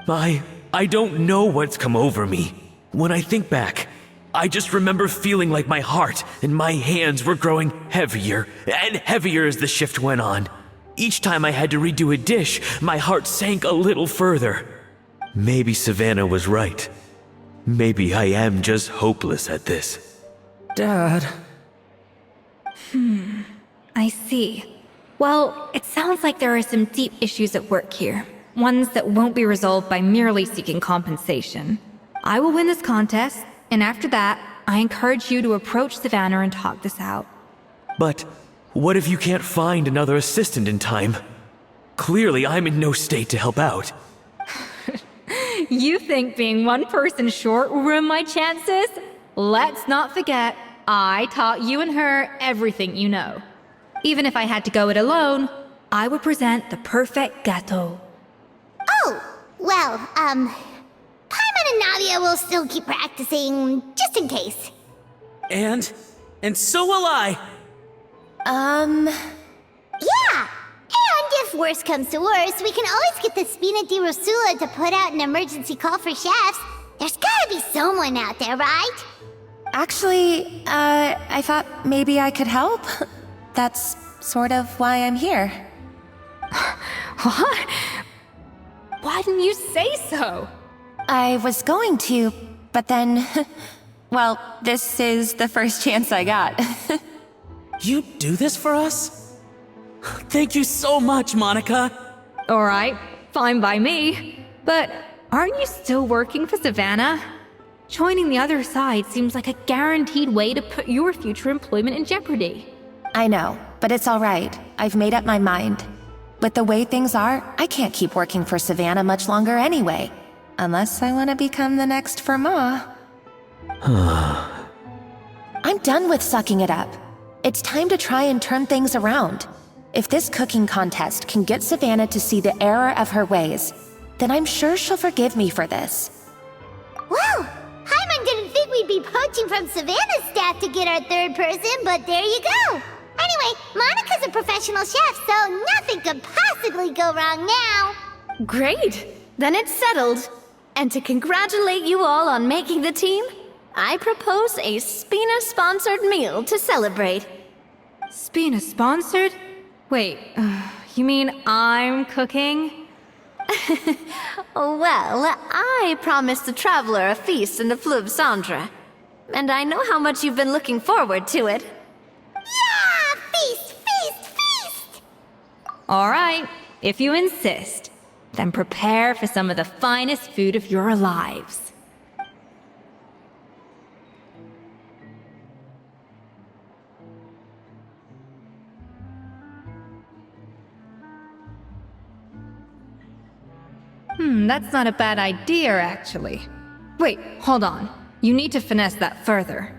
I don't know what's come over me. When I think back, I just remember feeling like my heart and my hands were growing heavier and heavier as the shift went on. Each time I had to redo a dish, my heart sank a little further. Maybe Savannah was right. Maybe I am just hopeless at this. Dad. I see. Well, it sounds like there are some deep issues at work here. Ones that won't be resolved by merely seeking compensation. I will win this contest, and after that, I encourage you to approach Savannah and talk this out. But what if you can't find another assistant in time? Clearly, I'm in no state to help out. You think being one person short will ruin my chances? Let's not forget, I taught you and her everything you know. Even if I had to go it alone, I would present the perfect gâteau. Oh, well, Paimon and Nadia will still keep practicing, just in case. And so will I. Yeah! And if worse comes to worse, we can always get the Spina di Rosula to put out an emergency call for chefs. There's gotta be someone out there, right? Actually, I thought maybe I could help. That's sort of why I'm here. What? Why didn't you say so? I was going to, but then... well, this is the first chance I got. You do this for us? Thank you so much, Monica. Alright, fine by me. But Aren't you still working for Savannah? Joining the other side seems like a guaranteed way to put your future employment in jeopardy. I know, but it's all right. I've made up my mind. With the way things are, I can't keep working for Savannah much longer anyway. Unless I want to become the next Fermat. I'm done with sucking it up. It's time to try and turn things around. If this cooking contest can get Savannah to see the error of her ways, then I'm sure she'll forgive me for this. Well, Hyman didn't think we'd be poaching from Savannah's staff to get our third person, but there you go. Anyway, Monica's a professional chef, so nothing could possibly go wrong now. Great! Then it's settled. And to congratulate you all on making the team, I propose a Spina-sponsored meal to celebrate. Spina sponsored? Wait, you mean I'm cooking? Well, I promised the traveler a feast in the Fleuve Cendre. And I know how much you've been looking forward to it. Yeah! Feast, feast, feast! All right, if you insist, then prepare for some of the finest food of your lives. That's not a bad idea, actually. Wait, hold on. You need to finesse that further.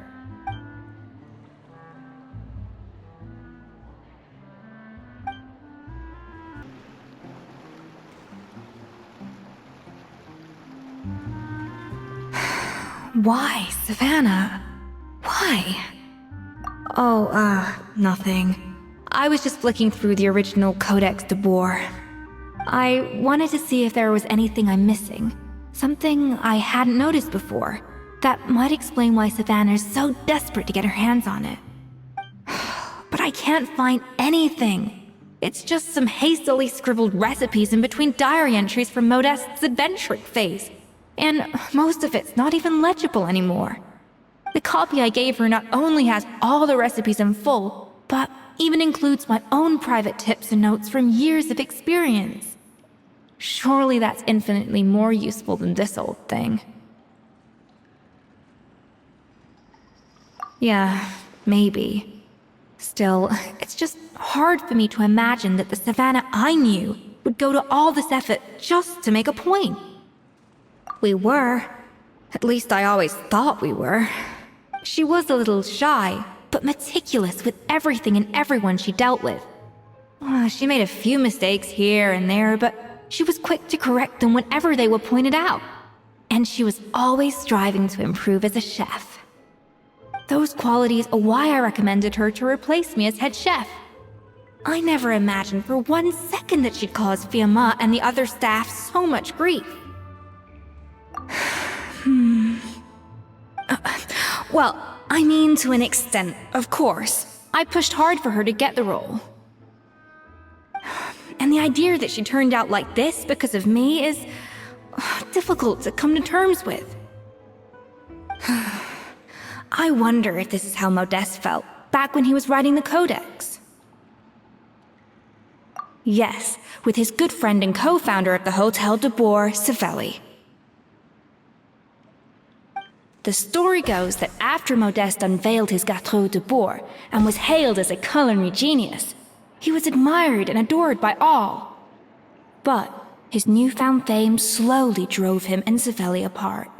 Why, Savannah? Why? Oh, nothing. I was just flicking through the original Codex de Boer. I wanted to see if there was anything I'm missing. Something I hadn't noticed before. That might explain why Savannah's so desperate to get her hands on it. But I can't find anything. It's just some hastily scribbled recipes in between diary entries from Modeste's adventuring phase. And most of it's not even legible anymore. The copy I gave her not only has all the recipes in full, but even includes my own private tips and notes from years of experience. Surely that's infinitely more useful than this old thing. Yeah, maybe. Still, it's just hard for me to imagine that the Savannah I knew would go to all this effort just to make a point. We were. At least I always thought we were. She was a little shy, but meticulous with everything and everyone she dealt with. She made a few mistakes here and there, but she was quick to correct them whenever they were pointed out. And she was always striving to improve as a chef. Those qualities are why I recommended her to replace me as head chef. I never imagined for 1 second that she'd cause Fiamma and the other staff so much grief. Well, I mean to an extent, of course. I pushed hard for her to get the role. And the idea that she turned out like this because of me is difficult to come to terms with. I wonder if this is how Modeste felt back when he was writing the Codex. Yes, with his good friend and co-founder of the Hotel de Boer, Savelli. The story goes that after Modeste unveiled his Gâteau de Boer and was hailed as a culinary genius, he was admired and adored by all. But his newfound fame slowly drove him and Savelli apart.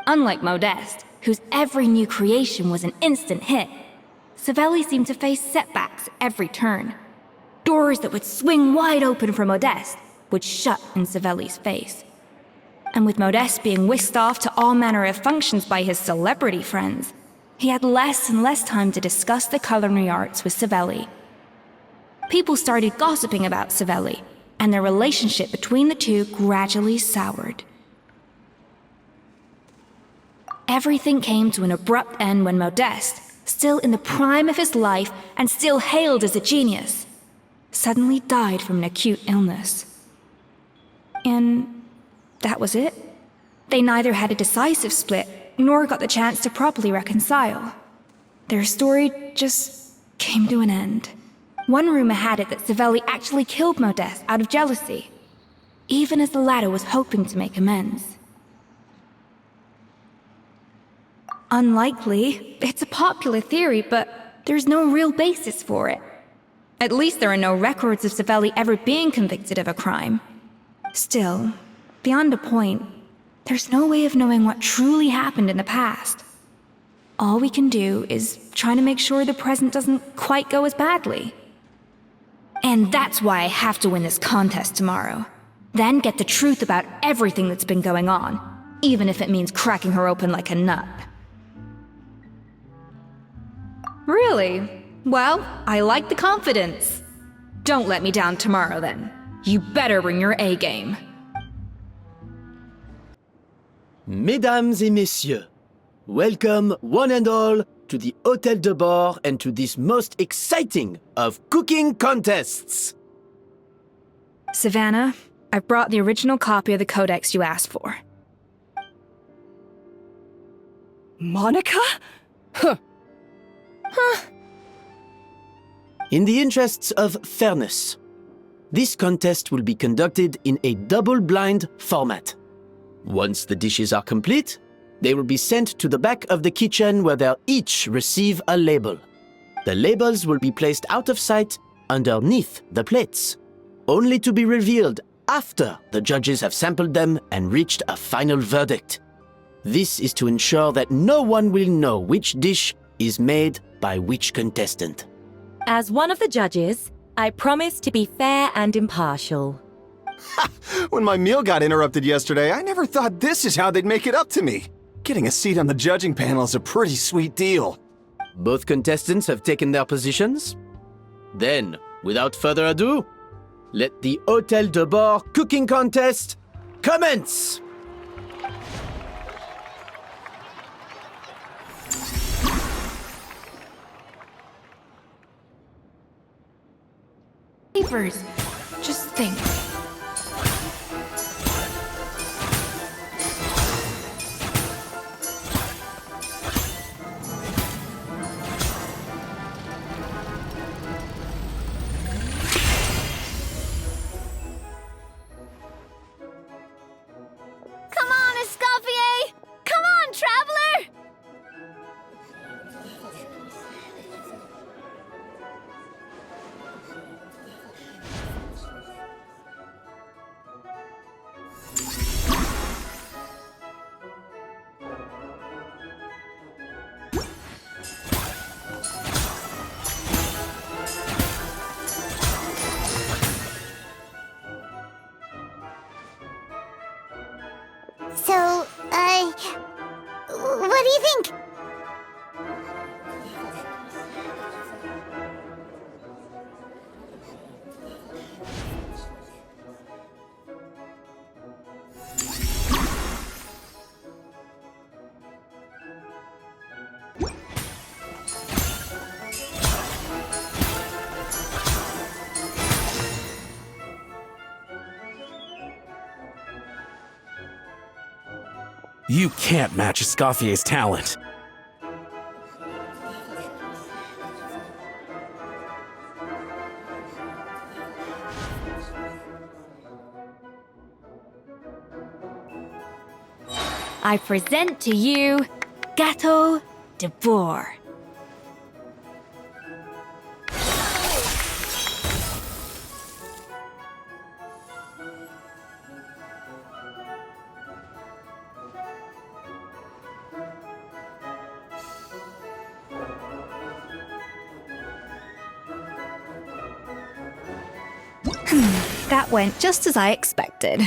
Unlike Modeste, whose every new creation was an instant hit, Savelli seemed to face setbacks at every turn. Doors that would swing wide open for Modeste would shut in Savelli's face. And with Modeste being whisked off to all manner of functions by his celebrity friends, he had less and less time to discuss the culinary arts with Savelli. People started gossiping about Savelli, and their relationship between the two gradually soured. Everything came to an abrupt end when Modeste, still in the prime of his life and still hailed as a genius, suddenly died from an acute illness. And that was it. They neither had a decisive split, nor got the chance to properly reconcile. Their story just came to an end. One rumor had it that Savelli actually killed Modeste out of jealousy. even as the latter was hoping to make amends. Unlikely. It's a popular theory, but there's no real basis for it. At least there are no records of Savelli ever being convicted of a crime. Still, beyond a point, there's no way of knowing what truly happened in the past. All we can do is try to make sure the present doesn't quite go as badly. And that's why I have to win this contest tomorrow. Then get the truth about everything that's been going on, even if it means cracking her open like a nut. Really? Well, I like the confidence. Don't let me down tomorrow, then. You better bring your A game. Mesdames et messieurs, welcome one and all to the Hôtel de Bord and to this most exciting of cooking contests. Savannah, I've brought the original copy of the codex you asked for. Monica? Huh. In the interests of fairness, this contest will be conducted in a double-blind format. Once the dishes are complete, they will be sent to the back of the kitchen where they'll each receive a label. The labels will be placed out of sight underneath the plates, only to be revealed after the judges have sampled them and reached a final verdict. This is to ensure that no one will know which dish is made by which contestant. As one of the judges, I promise to be fair and impartial. When my meal got interrupted yesterday, I never thought this is how they'd make it up to me. Getting a seat on the judging panel is a pretty sweet deal. Both contestants have taken their positions. Then, without further ado, let the Hôtel de Bord cooking contest commence! Papers. Just think. Come on, Escoffier! Come on, traveler! So, what do you think? You can't match Escoffier's talent. I present to you Gâteau de Bourg. That went just as I expected.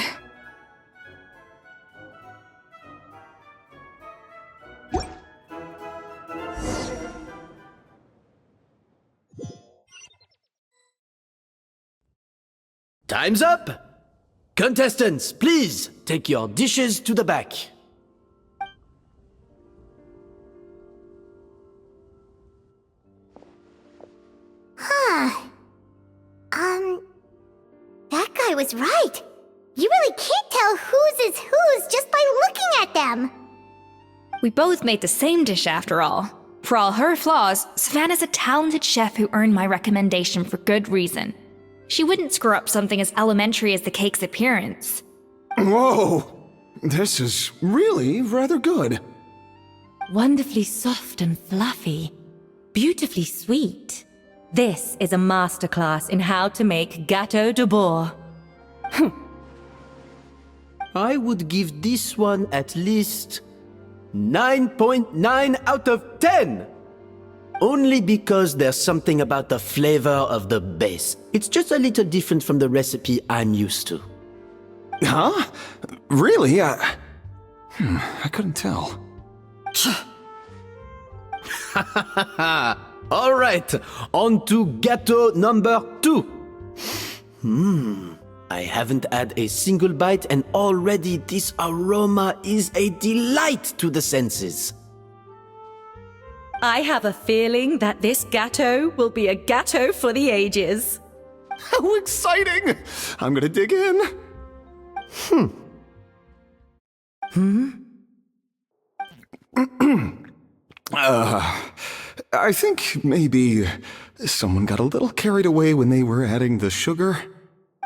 Time's up! Contestants, please take your dishes to the back. That guy was right. You really can't tell whose is whose just by looking at them. We both made the same dish after all. For all her flaws, Savannah's a talented chef who earned my recommendation for good reason. She wouldn't screw up something as elementary as the cake's appearance. Whoa! This is really rather good. Wonderfully soft and fluffy. Beautifully sweet. This is a masterclass in how to make gâteau de bois. I would give this one at least 9.9 out of 10! Only because there's something about the flavor of the base. It's just a little different from the recipe I'm used to. Huh? Really? I couldn't tell. All right, on to gâteau number 2. I haven't had a single bite and already this aroma is a delight to the senses. I have a feeling that this gâteau will be a gâteau for the ages. How exciting! I'm gonna dig in. I think maybe someone got a little carried away when they were adding the sugar.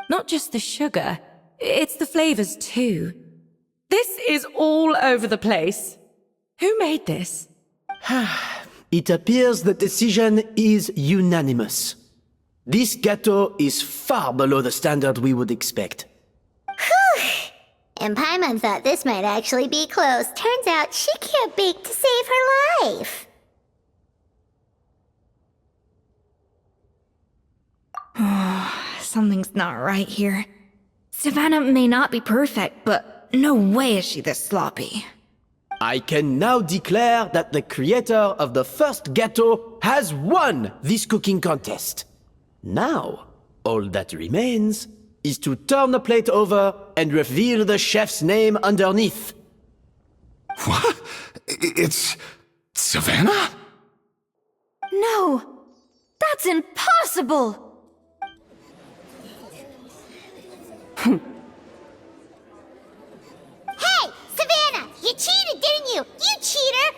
Not just the sugar, it's the flavors too. This is all over the place. Who made this? It appears the decision is unanimous. This gâteau is far below the standard we would expect. Whew! And Paimon thought this might actually be close. Turns out she can't bake to save her life. Something's not right here. Savannah may not be perfect, but no way is she this sloppy. I can now declare that the creator of the first gâteau has won this cooking contest. Now, all that remains is to turn the plate over and reveal the chef's name underneath. What? It's Savannah? No! That's impossible! Hey, Savannah! You cheated, didn't you? You cheater!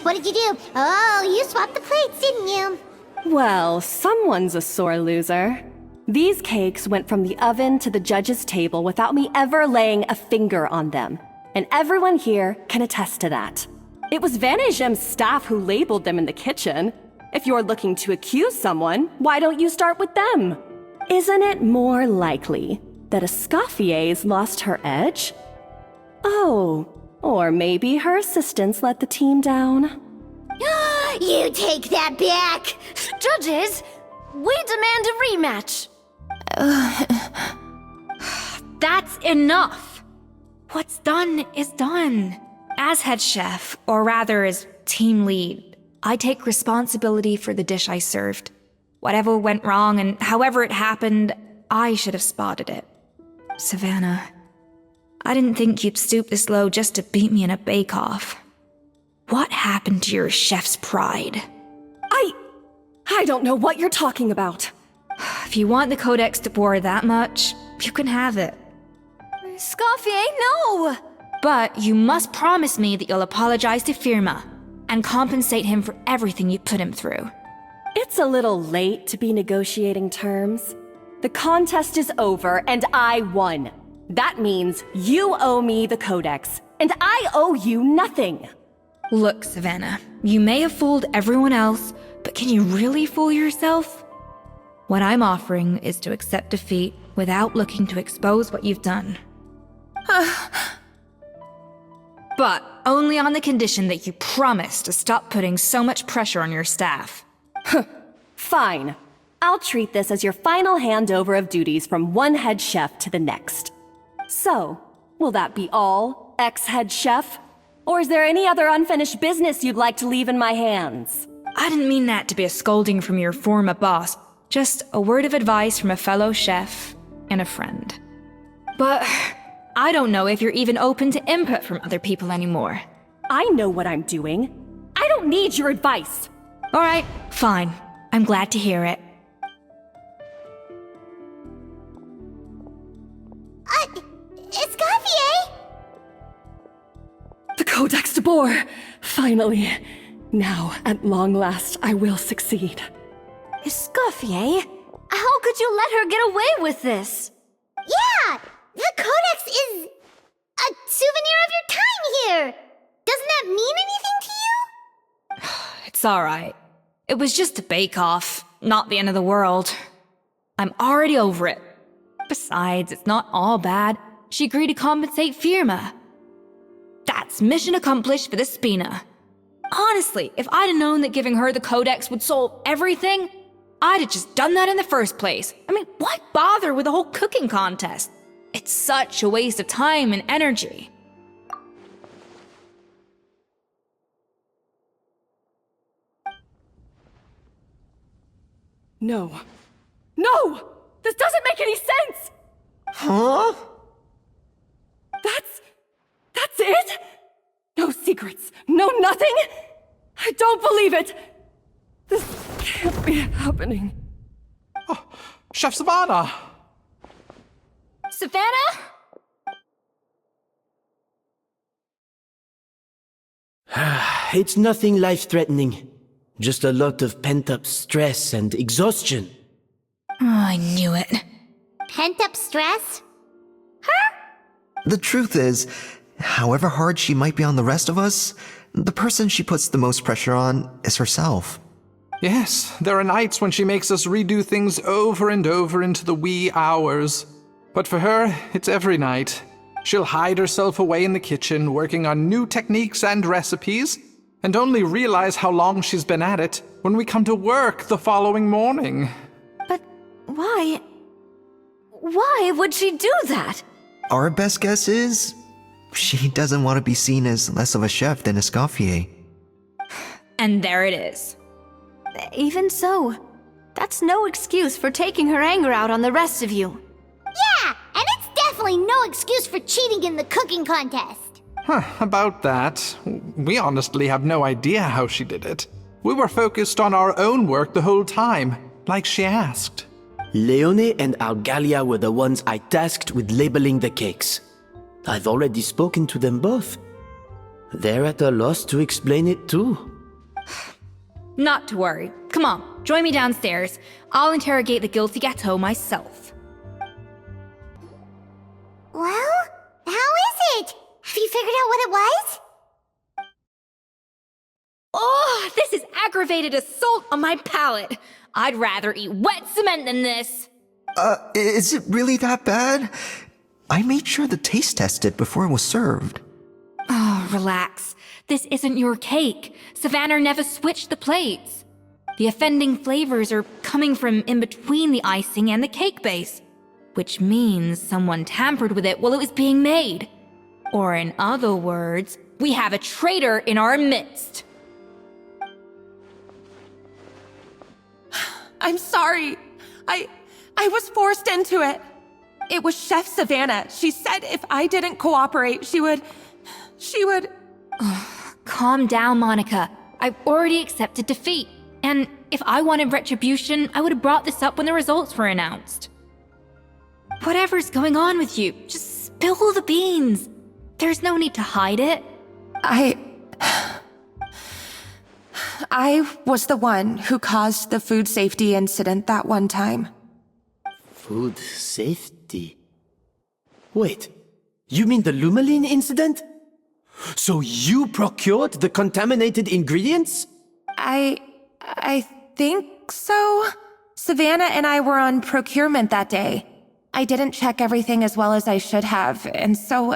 What did you do? Oh, you swapped the plates, didn't you? Well, someone's a sore loser. These cakes went from the oven to the judge's table without me ever laying a finger on them. And everyone here can attest to that. It was Vanejem's staff who labeled them in the kitchen. If you're looking to accuse someone, why don't you start with them? Isn't it more likely that Escoffier's lost her edge? Oh, or maybe her assistants let the team down. You take that back! Judges, we demand a rematch! That's enough! What's done is done. As head chef, or rather as team lead, I take responsibility for the dish I served. Whatever went wrong and however it happened, I should have spotted it. Savannah, I didn't think you'd stoop this low just to beat me in a bake-off. What happened to your chef's pride? I don't know what you're talking about. If you want the Codex de Boer that much, you can have it. Escoffier, no! But you must promise me that you'll apologize to Firma and compensate him for everything you put him through. It's a little late to be negotiating terms. The contest is over and I won. That means you owe me the Codex, and I owe you nothing. Look, Savannah, you may have fooled everyone else, but can you really fool yourself? What I'm offering is to accept defeat without looking to expose what you've done. But only on the condition that you promise to stop putting so much pressure on your staff. Fine. I'll treat this as your final handover of duties from one head chef to the next. So, will that be all, ex-head chef? Or is there any other unfinished business you'd like to leave in my hands? I didn't mean that to be a scolding from your former boss, just a word of advice from a fellow chef and a friend. But I don't know if you're even open to input from other people anymore. I know what I'm doing. I don't need your advice. All right, fine. I'm glad to hear it. Escoffier! The Codex de Boer! Finally. Now, at long last, I will succeed. Escoffier? How could you let her get away with this? Yeah! The Codex is a souvenir of your time here! Doesn't that mean anything to you? It's alright. It was just a bake-off, not the end of the world. I'm already over it. Besides, it's not all bad. She agreed to compensate Firma. That's mission accomplished for the Spina. Honestly, if I'd have known that giving her the Codex would solve everything, I'd have just done that in the first place. I mean, why bother with the whole cooking contest? It's such a waste of time and energy. No. No! This doesn't make any sense! Huh? That's it? No secrets, no nothing? I don't believe it! This can't be happening. Oh, Chef Savannah! Savannah? It's nothing life-threatening. Just a lot of pent-up stress and exhaustion. Oh, I knew it. Pent-up stress? The truth is, however hard she might be on the rest of us, the person she puts the most pressure on is herself. Yes, there are nights when she makes us redo things over and over into the wee hours. But for her, it's every night. She'll hide herself away in the kitchen, working on new techniques and recipes, and only realize how long she's been at it when we come to work the following morning. But why? Why would she do that? Our best guess is, she doesn't want to be seen as less of a chef than Escoffier. And there it is. Even so, that's no excuse for taking her anger out on the rest of you. Yeah, and it's definitely no excuse for cheating in the cooking contest. About that, we honestly have no idea how she did it. We were focused on our own work the whole time, like she asked. Leone and Algalia were the ones I tasked with labeling the cakes. I've already spoken to them both. They're at a loss to explain it too. Not to worry. Come on, join me downstairs. I'll interrogate the guilty gâteau myself. Well, how is it? Have you figured out what it was? Oh, this is aggravated assault on my palate. I'd rather eat wet cement than this. Is it really that bad? I made sure to taste test it before it was served. Oh, relax. This isn't your cake. Savannah never switched the plates. The offending flavors are coming from in between the icing and the cake base, which means someone tampered with it while it was being made. Or in other words, we have a traitor in our midst. I'm sorry. I was forced into it. It was Chef Savannah. She said if I didn't cooperate, she would... Calm down, Monica. I've already accepted defeat. And if I wanted retribution, I would have brought this up when the results were announced. Whatever's going on with you, just spill the beans. There's no need to hide it. I was the one who caused the food safety incident that one time. Food safety? Wait, you mean the Lumaline incident? So you procured the contaminated ingredients? I think so. Savannah and I were on procurement that day. I didn't check everything as well as I should have, and so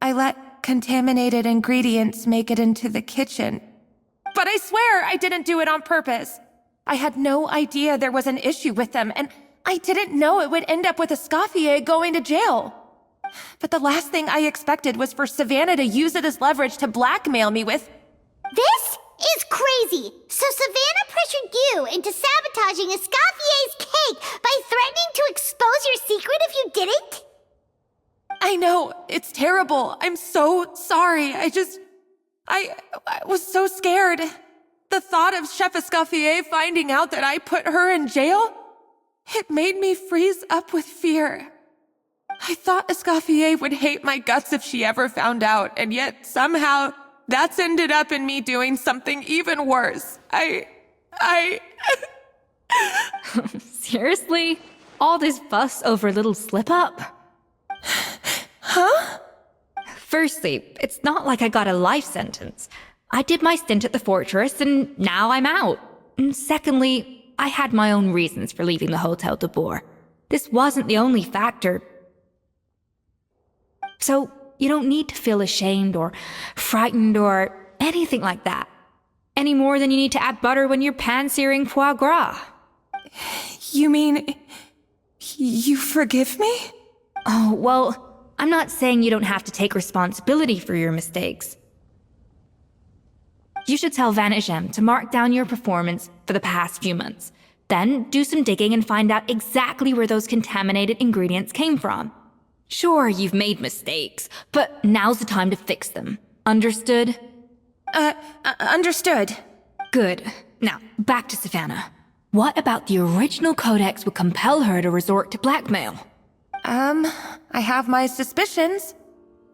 I let contaminated ingredients make it into the kitchen. But I swear I didn't do it on purpose. I had no idea there was an issue with them, and I didn't know it would end up with Escoffier going to jail. But the last thing I expected was for Savannah to use it as leverage to blackmail me with... This is crazy! So Savannah pressured you into sabotaging Escoffier's cake by threatening to expose your secret if you didn't? I know, it's terrible. I'm so sorry. I was so scared. The thought of Chef Escoffier finding out that I put her in jail, it made me freeze up with fear. I thought Escoffier would hate my guts if she ever found out, and yet somehow that's ended up in me doing something even worse. Seriously? All this fuss over a little slip-up? Huh? Firstly, it's not like I got a life sentence. I did my stint at the fortress, and now I'm out. And secondly, I had my own reasons for leaving the Hotel de Boer. This wasn't the only factor. So, you don't need to feel ashamed or frightened or anything like that. Any more than you need to add butter when you're pan-searing foie gras. You mean... you forgive me? Oh, well, I'm not saying you don't have to take responsibility for your mistakes. You should tell Vanagem to mark down your performance for the past few months. Then do some digging and find out exactly where those contaminated ingredients came from. Sure, you've made mistakes, but now's the time to fix them. Understood? Understood. Good. Now, back to Savannah. What about the original codex would compel her to resort to blackmail? I have my suspicions.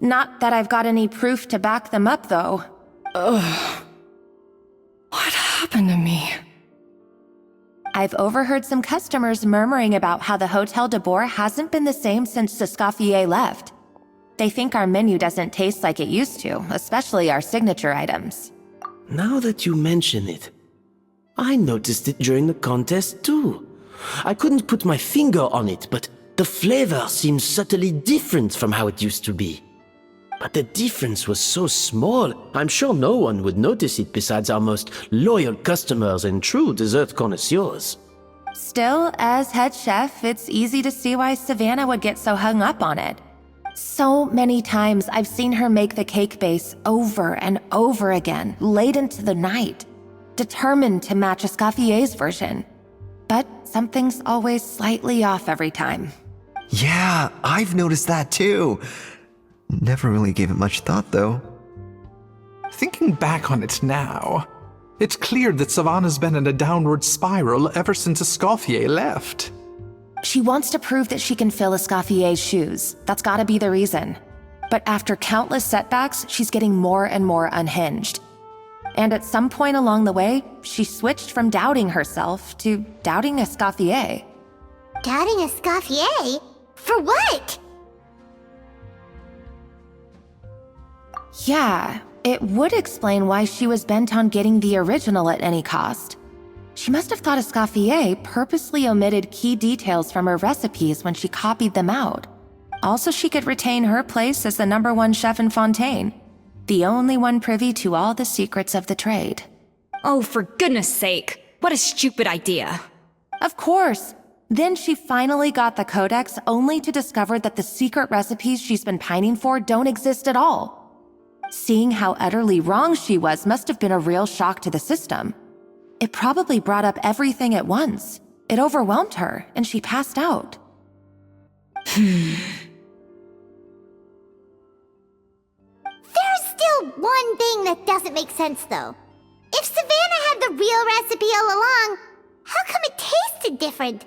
Not that I've got any proof to back them up, though. Ugh. What happened to me? I've overheard some customers murmuring about how the Hotel de Boer hasn't been the same since Escoffier left. They think our menu doesn't taste like it used to, especially our signature items. Now that you mention it, I noticed it during the contest too. I couldn't put my finger on it, but the flavor seems subtly different from how it used to be. But the difference was so small, I'm sure no one would notice it besides our most loyal customers and true dessert connoisseurs. Still, as head chef, it's easy to see why Savannah would get so hung up on it. So many times I've seen her make the cake base over and over again, late into the night, determined to match Escoffier's version. But something's always slightly off every time. Yeah, I've noticed that too. Never really gave it much thought, though. Thinking back on it now, it's clear that Savannah's been in a downward spiral ever since Escoffier left. She wants to prove that she can fill Escoffier's shoes. That's gotta be the reason. But after countless setbacks, she's getting more and more unhinged. And at some point along the way, she switched from doubting herself to doubting Escoffier. Doubting Escoffier? For what? Yeah, it would explain why she was bent on getting the original at any cost. She must have thought Escoffier purposely omitted key details from her recipes when she copied them out. Also, she could retain her place as the #1 chef in Fontaine, the only one privy to all the secrets of the trade. Oh, for goodness sake, what a stupid idea. Of course. Then she finally got the codex only to discover that the secret recipes she's been pining for don't exist at all. Seeing how utterly wrong she was must have been a real shock to the system. It probably brought up everything at once. It overwhelmed her, and she passed out. There's still one thing that doesn't make sense, though. If Savannah had the real recipe all along, how come it tasted different?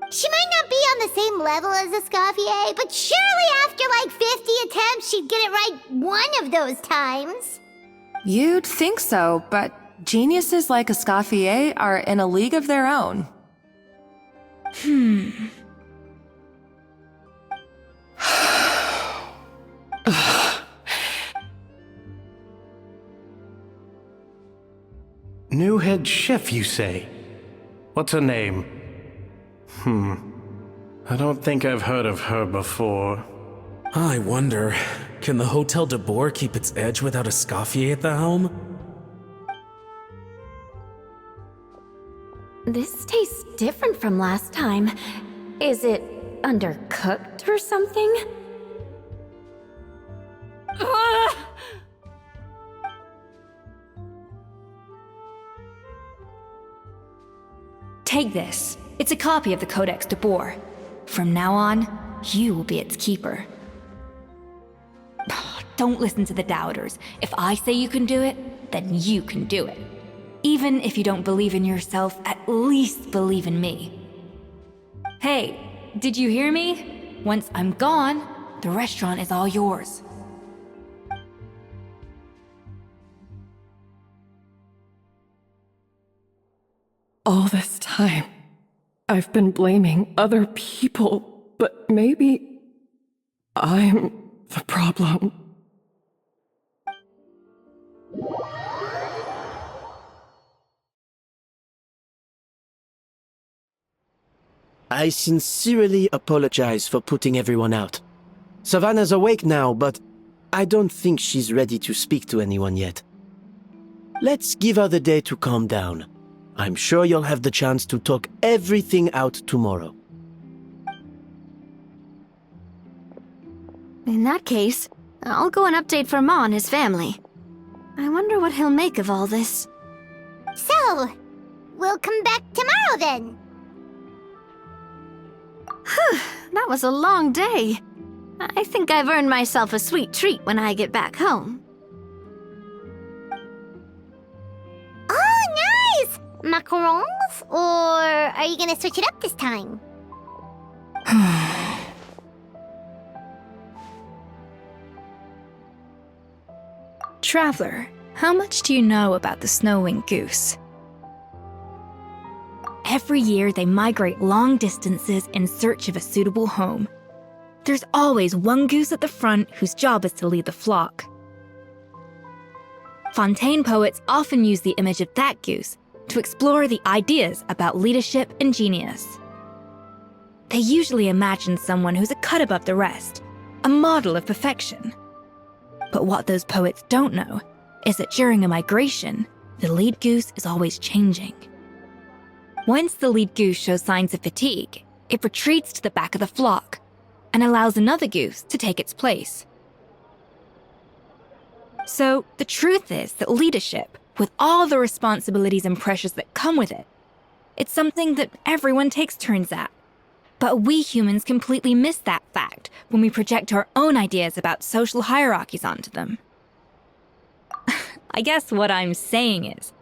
She might not be on the same level as Escoffier, but surely after like 50 attempts, she'd get it right one of those times. You'd think so, but geniuses like Escoffier are in a league of their own. New head chef, you say? What's her name? I don't think I've heard of her before. I wonder, can the Hotel de Boer keep its edge without Escoffier at the helm? This tastes different from last time. Is it undercooked or something? Ugh! Take this. It's a copy of the Codex de Boer. From now on, you will be its keeper. Don't listen to the doubters. If I say you can do it, then you can do it. Even if you don't believe in yourself, at least believe in me. Hey, did you hear me? Once I'm gone, the restaurant is all yours. All this time. time, I've been blaming other people, but maybe I'm the problem. I sincerely apologize for putting everyone out. Savannah's awake now, but I don't think she's ready to speak to anyone yet. Let's give her the day to calm down. I'm sure you'll have the chance to talk everything out tomorrow. In that case, I'll go and update for Ma and his family. I wonder what he'll make of all this. So, we'll come back tomorrow then. Whew, that was a long day. I think I've earned myself a sweet treat when I get back home. Oh, nice! Macarons? Or are you gonna switch it up this time? Traveler, how much do you know about the snow-winged goose? Every year, they migrate long distances in search of a suitable home. There's always one goose at the front whose job is to lead the flock. Fontaine poets often use the image of that goose to explore the ideas about leadership and genius. They usually imagine someone who's a cut above the rest, a model of perfection. But what those poets don't know is that during a migration, the lead goose is always changing. Once the lead goose shows signs of fatigue, it retreats to the back of the flock and allows another goose to take its place. So the truth is that leadership, with all the responsibilities and pressures that come with it, it's something that everyone takes turns at. But we humans completely miss that fact when we project our own ideas about social hierarchies onto them. I guess what I'm saying is,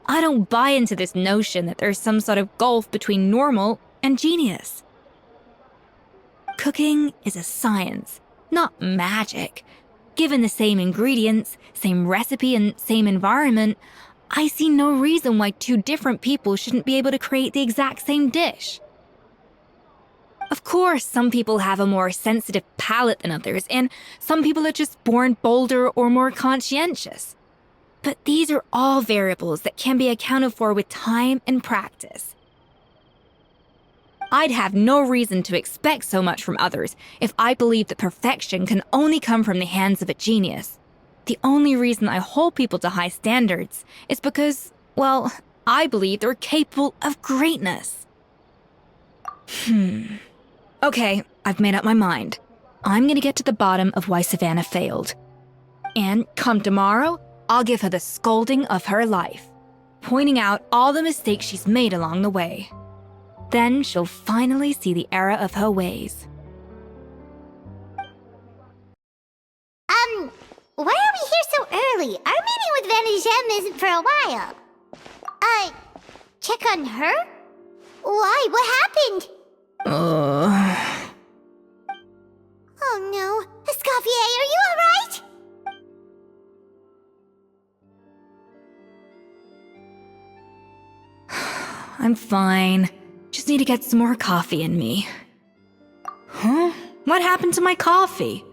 I don't buy into this notion that there's some sort of gulf between normal and genius. Cooking is a science, not magic. Given the same ingredients, same recipe, and same environment, I see no reason why two different people shouldn't be able to create the exact same dish. Of course, some people have a more sensitive palate than others, and some people are just born bolder or more conscientious. But these are all variables that can be accounted for with time and practice. I'd have no reason to expect so much from others if I believed that perfection can only come from the hands of a genius. The only reason I hold people to high standards is because, well, I believe they're capable of greatness. Okay, I've made up my mind. I'm gonna get to the bottom of why Savannah failed. And come tomorrow, I'll give her the scolding of her life, pointing out all the mistakes she's made along the way. Then she'll finally see the error of her ways. Why are we here so early? Our meeting with Vanigem isn't for a while. Check on her? Why? What happened? Oh no. Escoffier, are you alright? I'm fine. Just need to get some more coffee in me. Huh? What happened to my coffee?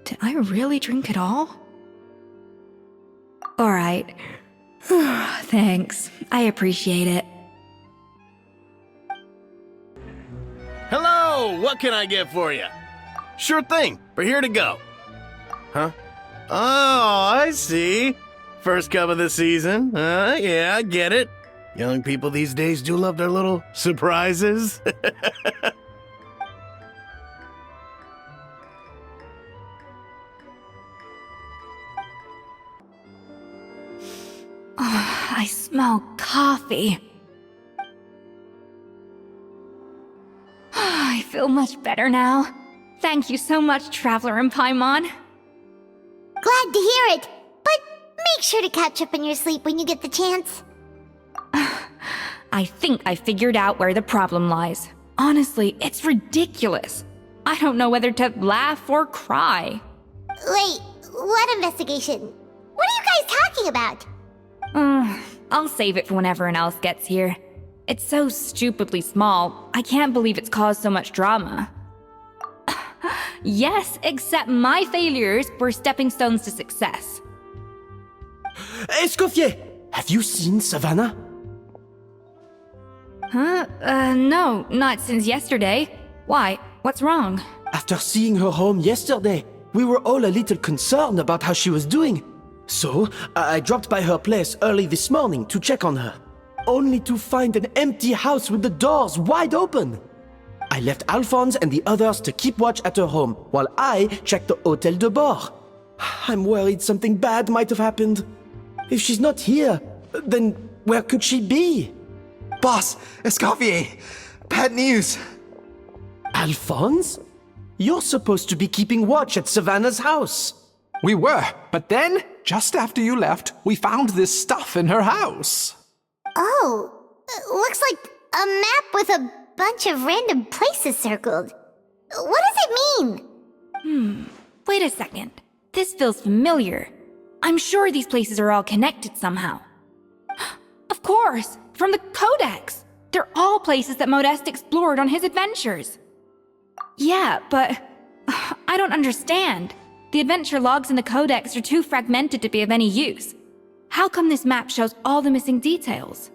Did I really drink it all? Alright. Thanks. I appreciate it. Hello! What can I get for you? Sure thing. We're here to go. Huh? Oh, I see. First cup of the season. Yeah, I get it. Young people these days do love their little surprises. I smell coffee. I feel much better now. Thank you so much, Traveler and Paimon. Glad to hear it. But make sure to catch up on your sleep when you get the chance. I think I figured out where the problem lies. Honestly, it's ridiculous. I don't know whether to laugh or cry. Wait, what investigation? What are you guys talking about? I'll save it for when everyone else gets here. It's so stupidly small, I can't believe it's caused so much drama. Yes, except my failures were stepping stones to success. Escoffier! Have you seen Savannah? Huh? No, not since yesterday. Why? What's wrong? After seeing her home yesterday, we were all a little concerned about how she was doing. So, I dropped by her place early this morning to check on her, only to find an empty house with the doors wide open. I left Alphonse and the others to keep watch at her home, while I checked the Hotel de Bord. I'm worried something bad might have happened. If she's not here, then where could she be? Boss, Escoffier, bad news. Alphonse? You're supposed to be keeping watch at Savannah's house. We were, but then, just after you left, we found this stuff in her house. Oh, looks like a map with a bunch of random places circled. What does it mean? Wait a second. This feels familiar. I'm sure these places are all connected somehow. Of course, from the Codex. They're all places that Modeste explored on his adventures. Yeah, but I don't understand. The adventure logs in the Codex are too fragmented to be of any use. How come this map shows all the missing details?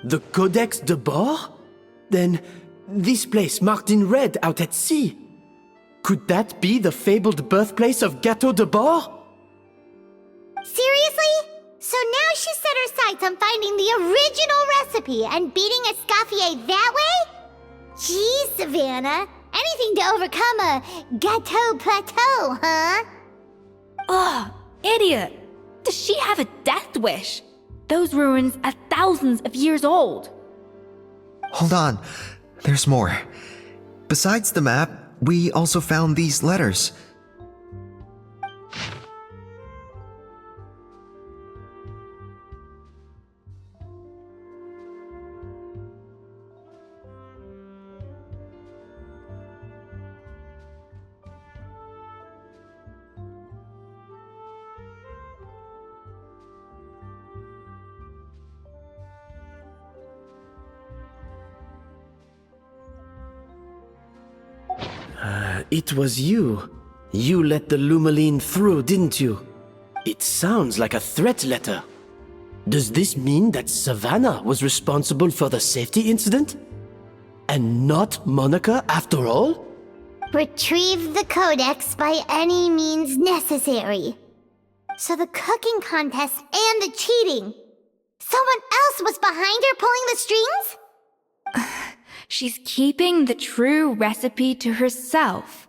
The Codex de Bord? Then, this place marked in red out at sea. Could that be the fabled birthplace of Gâteau de Bord? Seriously? So now she set her sights on finding the original recipe and beating Escoffier that way? Geez, Savannah. Anything to overcome a Gâteau plateau, huh? Ugh, idiot! Does she have a death wish? Those ruins are thousands of years old. Hold on, there's more. Besides the map, we also found these letters. It was you. You let the Lumaline through, didn't you? It sounds like a threat letter. Does this mean that Savannah was responsible for the safety incident? And not Monica after all? Retrieve the Codex by any means necessary. So the cooking contest and the cheating. Someone else was behind her pulling the strings? She's keeping the true recipe to herself.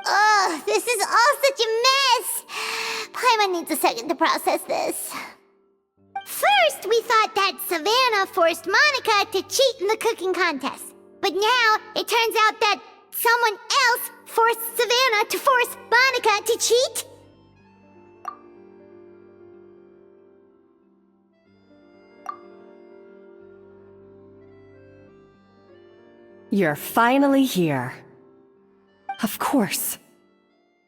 Ugh, this is all such a mess! Paimon needs a second to process this. First, we thought that Savannah forced Monica to cheat in the cooking contest. But now, it turns out that someone else forced Savannah to force Monica to cheat? You're finally here. Of course.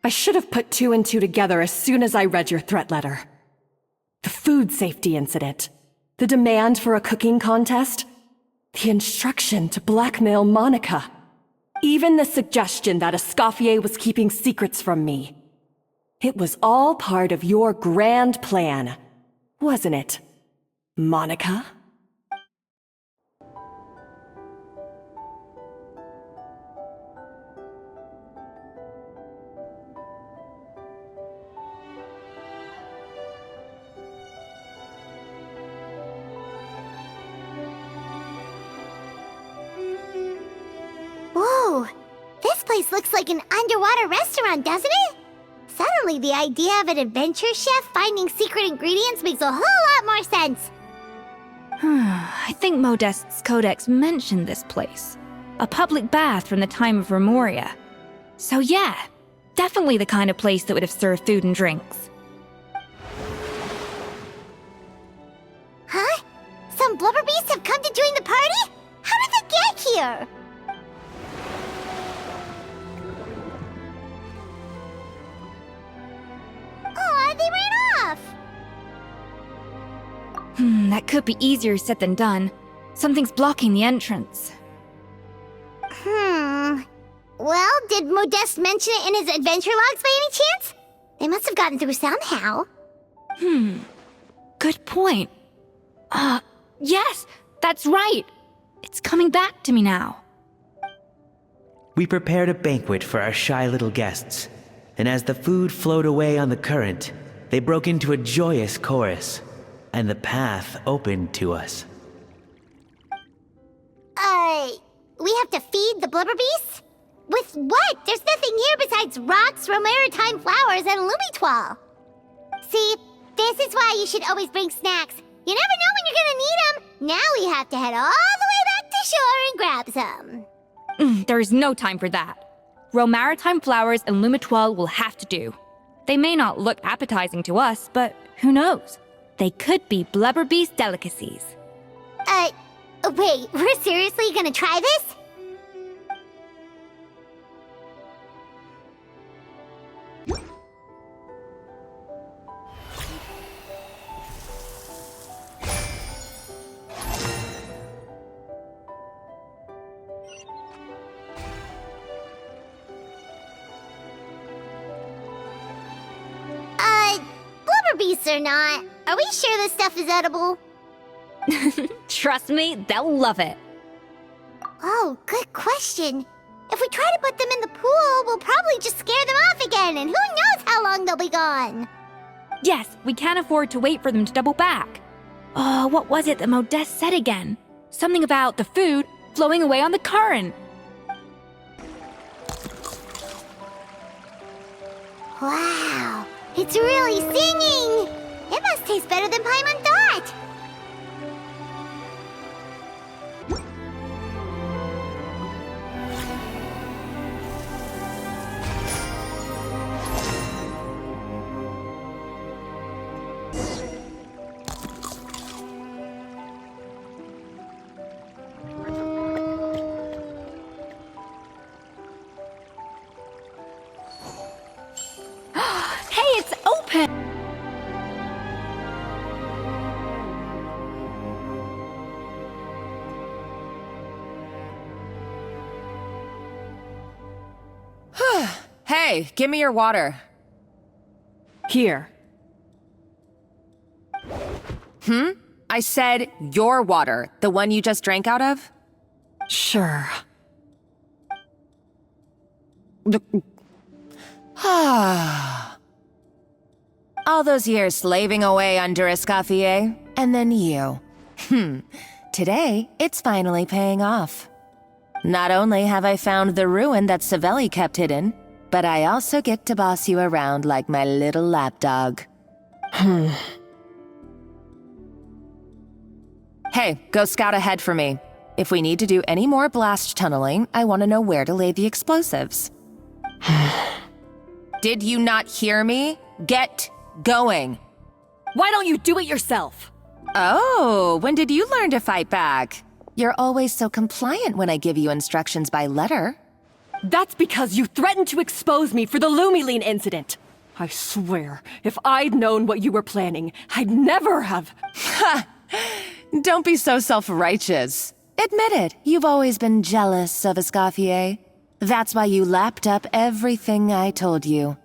I should have put two and two together as soon as I read your threat letter. The food safety incident, the demand for a cooking contest, the instruction to blackmail Monica, even the suggestion that Escoffier was keeping secrets from me. It was all part of your grand plan, wasn't it, Monica? Whoa, this place looks like an underwater restaurant, doesn't it? Suddenly, the idea of an adventure chef finding secret ingredients makes a whole lot more sense. I think Modeste's Codex mentioned this place. A public bath from the time of Remoria. So yeah, definitely the kind of place that would have served food and drinks. Huh? Some blubber beasts have come to join the party? How did they get here? Aw, they ran off! That could be easier said than done. Something's blocking the entrance. Well, did Modeste mention it in his adventure logs by any chance? They must have gotten through somehow. Good point. Yes, that's right. It's coming back to me now. We prepared a banquet for our shy little guests, and as the food flowed away on the current, they broke into a joyous chorus, and the path opened to us. We have to feed the blubber beasts? With what? There's nothing here besides rocks, romaritime flowers, and lumitoile. See, this is why you should always bring snacks. You never know when you're gonna need them. Now we have to head all the way back to shore and grab some. There is no time for that. Romaritime flowers and lumitoile will have to do. They may not look appetizing to us, but who knows? They could be blubber beast delicacies. Wait, we're seriously gonna try this? Blubber beasts or not, are we sure this stuff is edible? Trust me, they'll love it. Oh, good question. If we try to put them in the pool, we'll probably just scare them off again, and who knows how long they'll be gone. Yes, we can't afford to wait for them to double back. Oh, what was it that Modeste said again? Something about the food flowing away on the current. Wow, it's really singing! It must taste better than Paimon thought! Hey, it's open! Hey, give me your water. Here. I said your water, the one you just drank out of? Sure. All those years slaving away under Escoffier, and then you. Today, it's finally paying off. Not only have I found the ruin that Savelli kept hidden, but I also get to boss you around like my little lapdog. Hey, go scout ahead for me. If we need to do any more blast tunneling, I want to know where to lay the explosives. Did you not hear me? Get going. Why don't you do it yourself? Oh, when did you learn to fight back? You're always so compliant when I give you instructions by letter. That's because you threatened to expose me for the Lumiline incident. I swear, if I'd known what you were planning, I'd never have... Ha! Don't be so self-righteous. Admit it, you've always been jealous of Escoffier. That's why you lapped up everything I told you.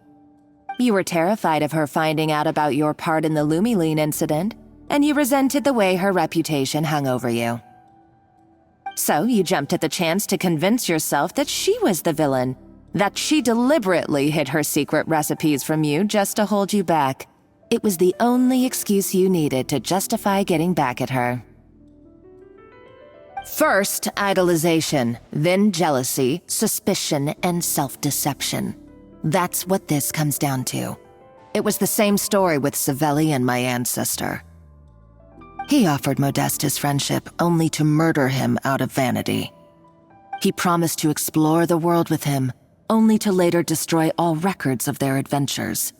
You were terrified of her finding out about your part in the Lumiline incident, and you resented the way her reputation hung over you. So you jumped at the chance to convince yourself that she was the villain, that she deliberately hid her secret recipes from you just to hold you back. It was the only excuse you needed to justify getting back at her. First, idolization, then jealousy, suspicion, and self-deception. That's what this comes down to. It was the same story with Savelli and my ancestor. He offered Modeste his friendship only to murder him out of vanity. He promised to explore the world with him, only to later destroy all records of their adventures.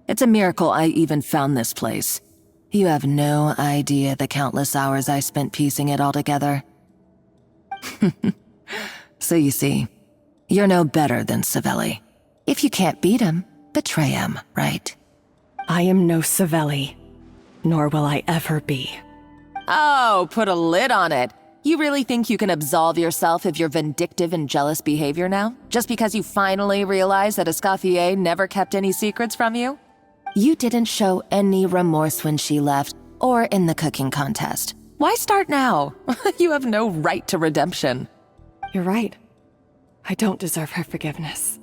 It's a miracle I even found this place. You have no idea the countless hours I spent piecing it all together. So you see, you're no better than Savelli. If you can't beat him, betray him, right? I am no Savelli, nor will I ever be. Oh, put a lid on it. You really think you can absolve yourself of your vindictive and jealous behavior now? Just because you finally realized that Escoffier never kept any secrets from you? You didn't show any remorse when she left, or in the cooking contest. Why start now? You have no right to redemption. You're right. I don't deserve her forgiveness.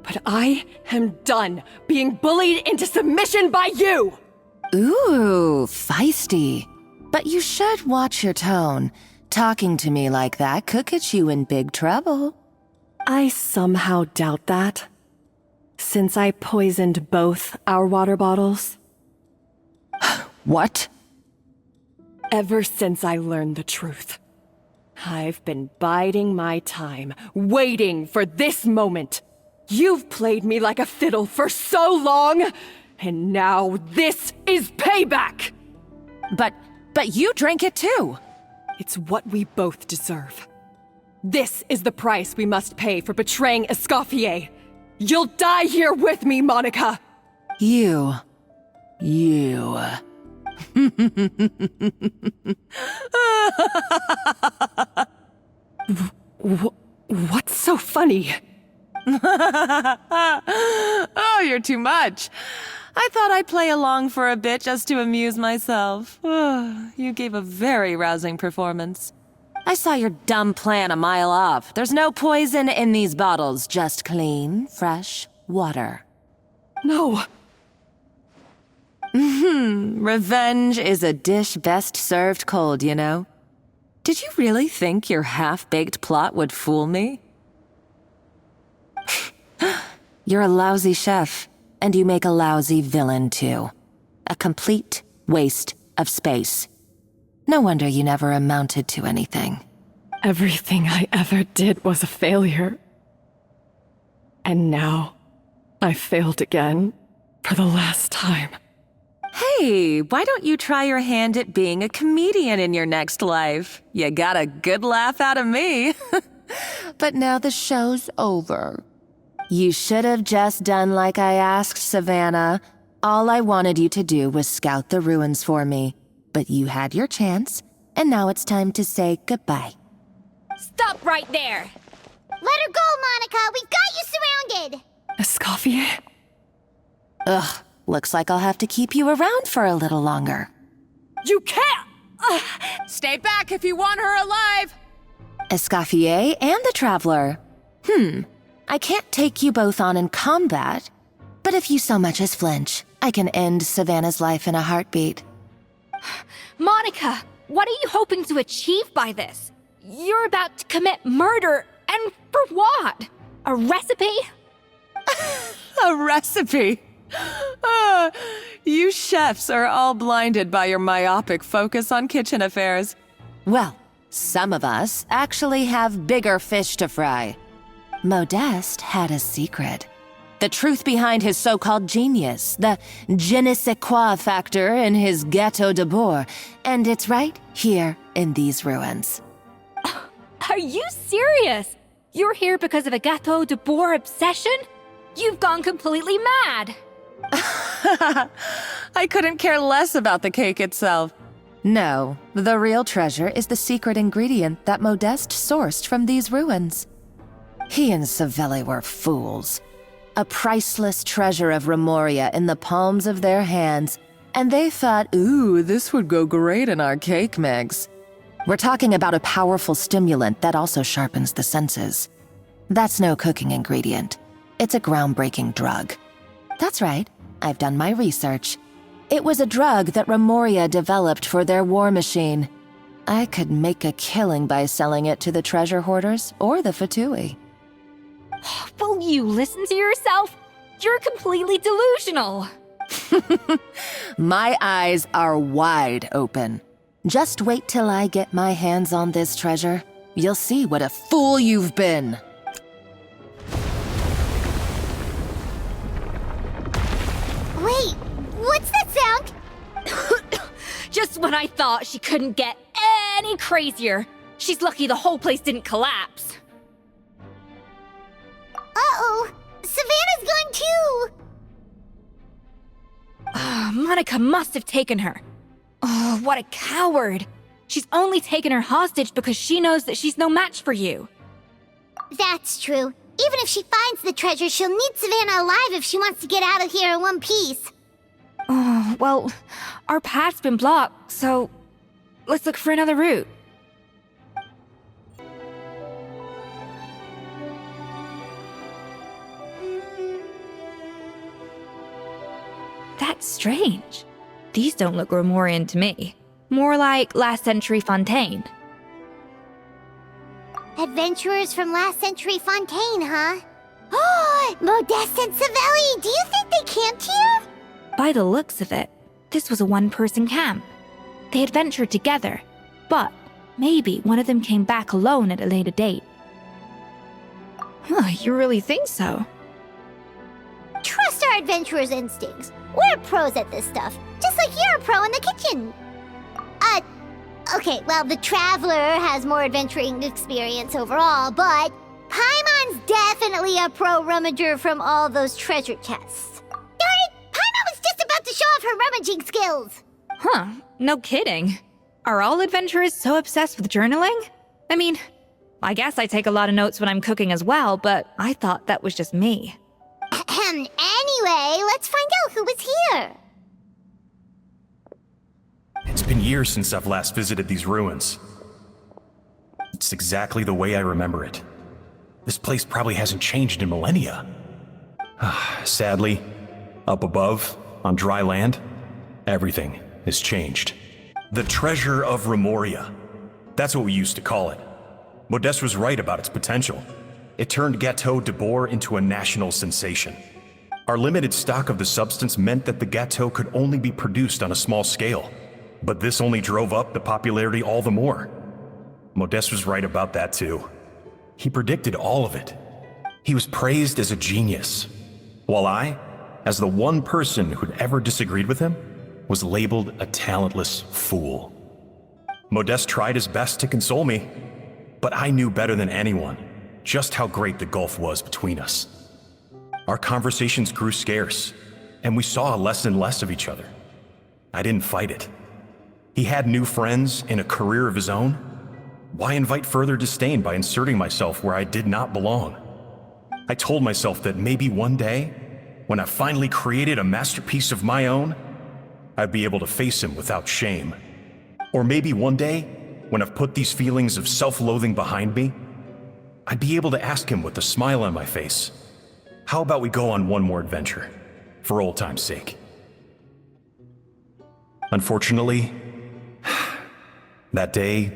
But I am done being bullied into submission by you! Ooh, feisty. But you should watch your tone. Talking to me like that could get you in big trouble. I somehow doubt that. Since I poisoned both our water bottles. What? Ever since I learned the truth, I've been biding my time, waiting for this moment. You've played me like a fiddle for so long, and now this is payback! But you drank it too! It's what we both deserve. This is the price we must pay for betraying Escoffier. You'll die here with me, Monica! You. What's so funny? Oh, you're too much. I thought I'd play along for a bit just to amuse myself. You gave a very rousing performance. I saw your dumb plan a mile off. There's no poison in these bottles, just clean, fresh water. No. Revenge is a dish best served cold, you know. Did you really think your half-baked plot would fool me? You're a lousy chef, and you make a lousy villain, too. A complete waste of space. No wonder you never amounted to anything. Everything I ever did was a failure. And now, I failed again, for the last time. Hey, why don't you try your hand at being a comedian in your next life? You got a good laugh out of me. But now the show's over. You should have just done like I asked, Savannah. All I wanted you to do was scout the ruins for me. But you had your chance, and now it's time to say goodbye. Stop right there! Let her go, Monica! We've got you surrounded! Escoffier? Ugh, looks like I'll have to keep you around for a little longer. You can't! Stay back if you want her alive! Escoffier and the Traveler. I can't take you both on in combat, but if you so much as flinch, I can end Savannah's life in a heartbeat. Monica, what are you hoping to achieve by this? You're about to commit murder, and for what? A recipe? A recipe? You chefs are all blinded by your myopic focus on kitchen affairs. Well, some of us actually have bigger fish to fry. Modeste had a secret. The truth behind his so-called genius, the je ne sais quoi factor in his Gâteau de Bourg, and it's right here in these ruins. Are you serious? You're here because of a Gâteau de Bourg obsession? You've gone completely mad! I couldn't care less about the cake itself. No, the real treasure is the secret ingredient that Modeste sourced from these ruins. He and Savelli were fools. A priceless treasure of Remoria in the palms of their hands, and they thought, ooh, this would go great in our cake mix. We're talking about a powerful stimulant that also sharpens the senses. That's no cooking ingredient. It's a groundbreaking drug. That's right, I've done my research. It was a drug that Remoria developed for their war machine. I could make a killing by selling it to the treasure hoarders or the Fatui. Will you listen to yourself? You're completely delusional. My eyes are wide open. Just wait till I get my hands on this treasure. You'll see what a fool you've been. Wait, what's that sound? Just when I thought she couldn't get any crazier. She's lucky the whole place didn't collapse. Uh-oh, Savannah's gone too! Monica must have taken her. Oh, what a coward! She's only taken her hostage because she knows that she's no match for you. That's true. Even if she finds the treasure, she'll need Savannah alive if she wants to get out of here in one piece. Oh, well, our path's been blocked, so let's look for another route. That's strange. These don't look Romorian to me. More like last century Fontaine. Adventurers from last century Fontaine, huh? Oh, Modeste and Savelli, do you think they camped here? By the looks of it, this was a one-person camp. They adventured together, but maybe one of them came back alone at a later date. Huh, you really think so? Trust our adventurers' instincts. We're pros at this stuff, just like you're a pro in the kitchen. Okay, well, the Traveler has more adventuring experience overall, but Paimon's definitely a pro rummager from all those treasure chests. Darn it! Paimon was just about to show off her rummaging skills! Huh, no kidding. Are all adventurers so obsessed with journaling? I mean, I guess I take a lot of notes when I'm cooking as well, but I thought that was just me. Anyway, let's find out who was here. It's been years since I've last visited these ruins. It's exactly the way I remember it. This place probably hasn't changed in millennia. Sadly, up above, on dry land, everything has changed. The treasure of Remoria. That's what we used to call it. Modeste was right about its potential. It turned Gâteau de Bourg into a national sensation. Our limited stock of the substance meant that the gâteau could only be produced on a small scale. But this only drove up the popularity all the more. Modeste was right about that too. He predicted all of it. He was praised as a genius, while I, as the one person who'd ever disagreed with him, was labeled a talentless fool. Modeste tried his best to console me, but I knew better than anyone just how great the gulf was between us. Our conversations grew scarce, and we saw less and less of each other. I didn't fight it. He had new friends and a career of his own. Why invite further disdain by inserting myself where I did not belong? I told myself that maybe one day, when I finally created a masterpiece of my own, I'd be able to face him without shame. Or maybe one day, when I've put these feelings of self-loathing behind me, I'd be able to ask him with a smile on my face, how about we go on one more adventure, for old time's sake? Unfortunately, that day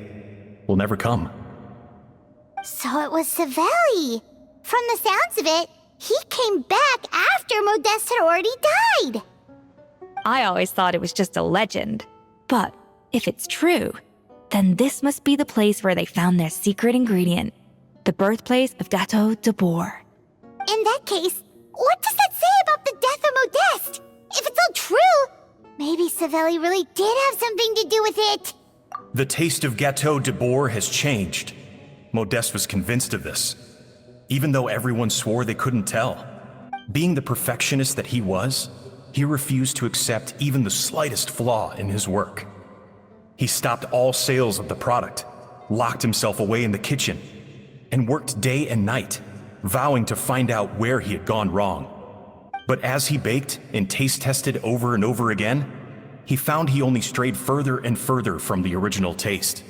will never come. So it was Savelli. From the sounds of it, he came back after Modeste had already died. I always thought it was just a legend. But if it's true, then this must be the place where they found their secret ingredient, the birthplace of Gâteau de Bourg. In that case, what does that say about the death of Modeste? If it's all true, maybe Savelli really did have something to do with it. The taste of Gâteau de Bourg has changed. Modeste was convinced of this, even though everyone swore they couldn't tell. Being the perfectionist that he was, he refused to accept even the slightest flaw in his work. He stopped all sales of the product, locked himself away in the kitchen, and worked day and night, vowing to find out where he had gone wrong. But as he baked and taste tested over and over again, he found he only strayed further and further from the original taste.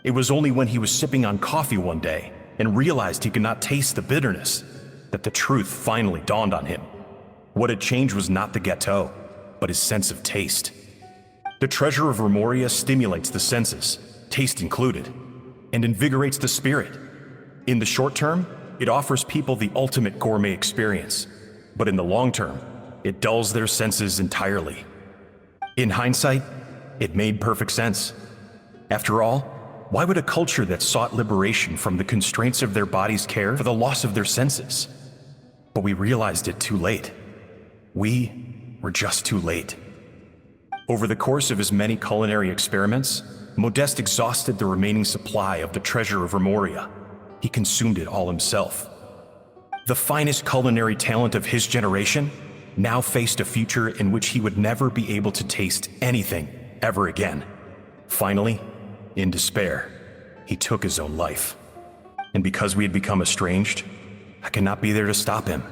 It was only when he was sipping on coffee one day and realized he could not taste the bitterness that the truth finally dawned on him. What had changed was not the gâteau, but his sense of taste. The treasure of Remoria stimulates the senses, taste included, and invigorates the spirit. In the short term, it offers people the ultimate gourmet experience, but in the long term, it dulls their senses entirely. In hindsight, it made perfect sense. After all, why would a culture that sought liberation from the constraints of their bodies care for the loss of their senses? But we realized it too late. We were just too late. Over the course of his many culinary experiments, Modeste exhausted the remaining supply of the treasure of Remoria. He consumed it all himself. The finest culinary talent of his generation now faced a future in which he would never be able to taste anything ever again. Finally, in despair, he took his own life. And because we had become estranged, I could not be there to stop him,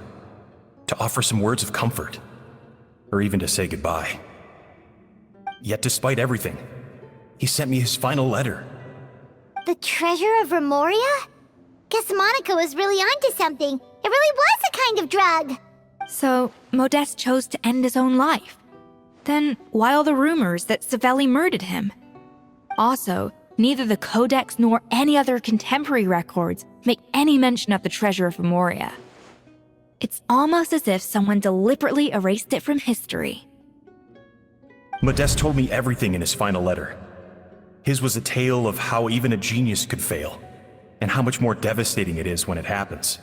to offer some words of comfort, or even to say goodbye. Yet despite everything, he sent me his final letter. The treasure of Remoria? Guess Monica was really onto something. It really was a kind of drug. So, Modeste chose to end his own life. Then, why all the rumors that Savelli murdered him? Also, neither the Codex nor any other contemporary records make any mention of the treasure of Remoria. It's almost as if someone deliberately erased it from history. Modeste told me everything in his final letter. His was a tale of how even a genius could fail, and how much more devastating it is when it happens.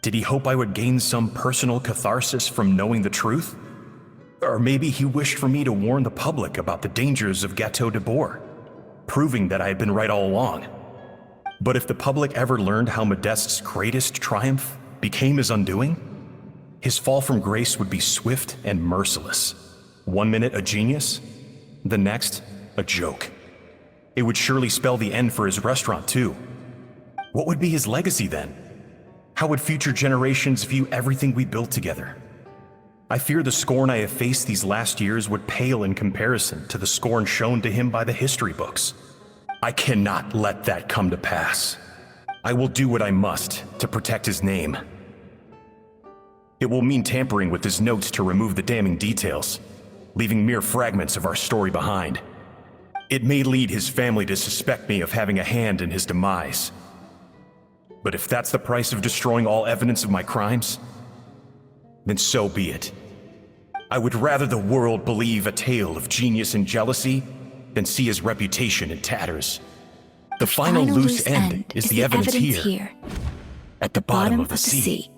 Did he hope I would gain some personal catharsis from knowing the truth? Or maybe he wished for me to warn the public about the dangers of Gâteau de Bourg, proving that I had been right all along. But if the public ever learned how Modeste's greatest triumph became his undoing, his fall from grace would be swift and merciless. 1 minute a genius, the next a joke. It would surely spell the end for his restaurant too. What would be his legacy then? How would future generations view everything we built together? I fear the scorn I have faced these last years would pale in comparison to the scorn shown to him by the history books. I cannot let that come to pass. I will do what I must to protect his name. It will mean tampering with his notes to remove the damning details, leaving mere fragments of our story behind. It may lead his family to suspect me of having a hand in his demise. But if that's the price of destroying all evidence of my crimes, then so be it. I would rather the world believe a tale of genius and jealousy than see his reputation in tatters. The final loose end is the evidence here, at the bottom of the sea.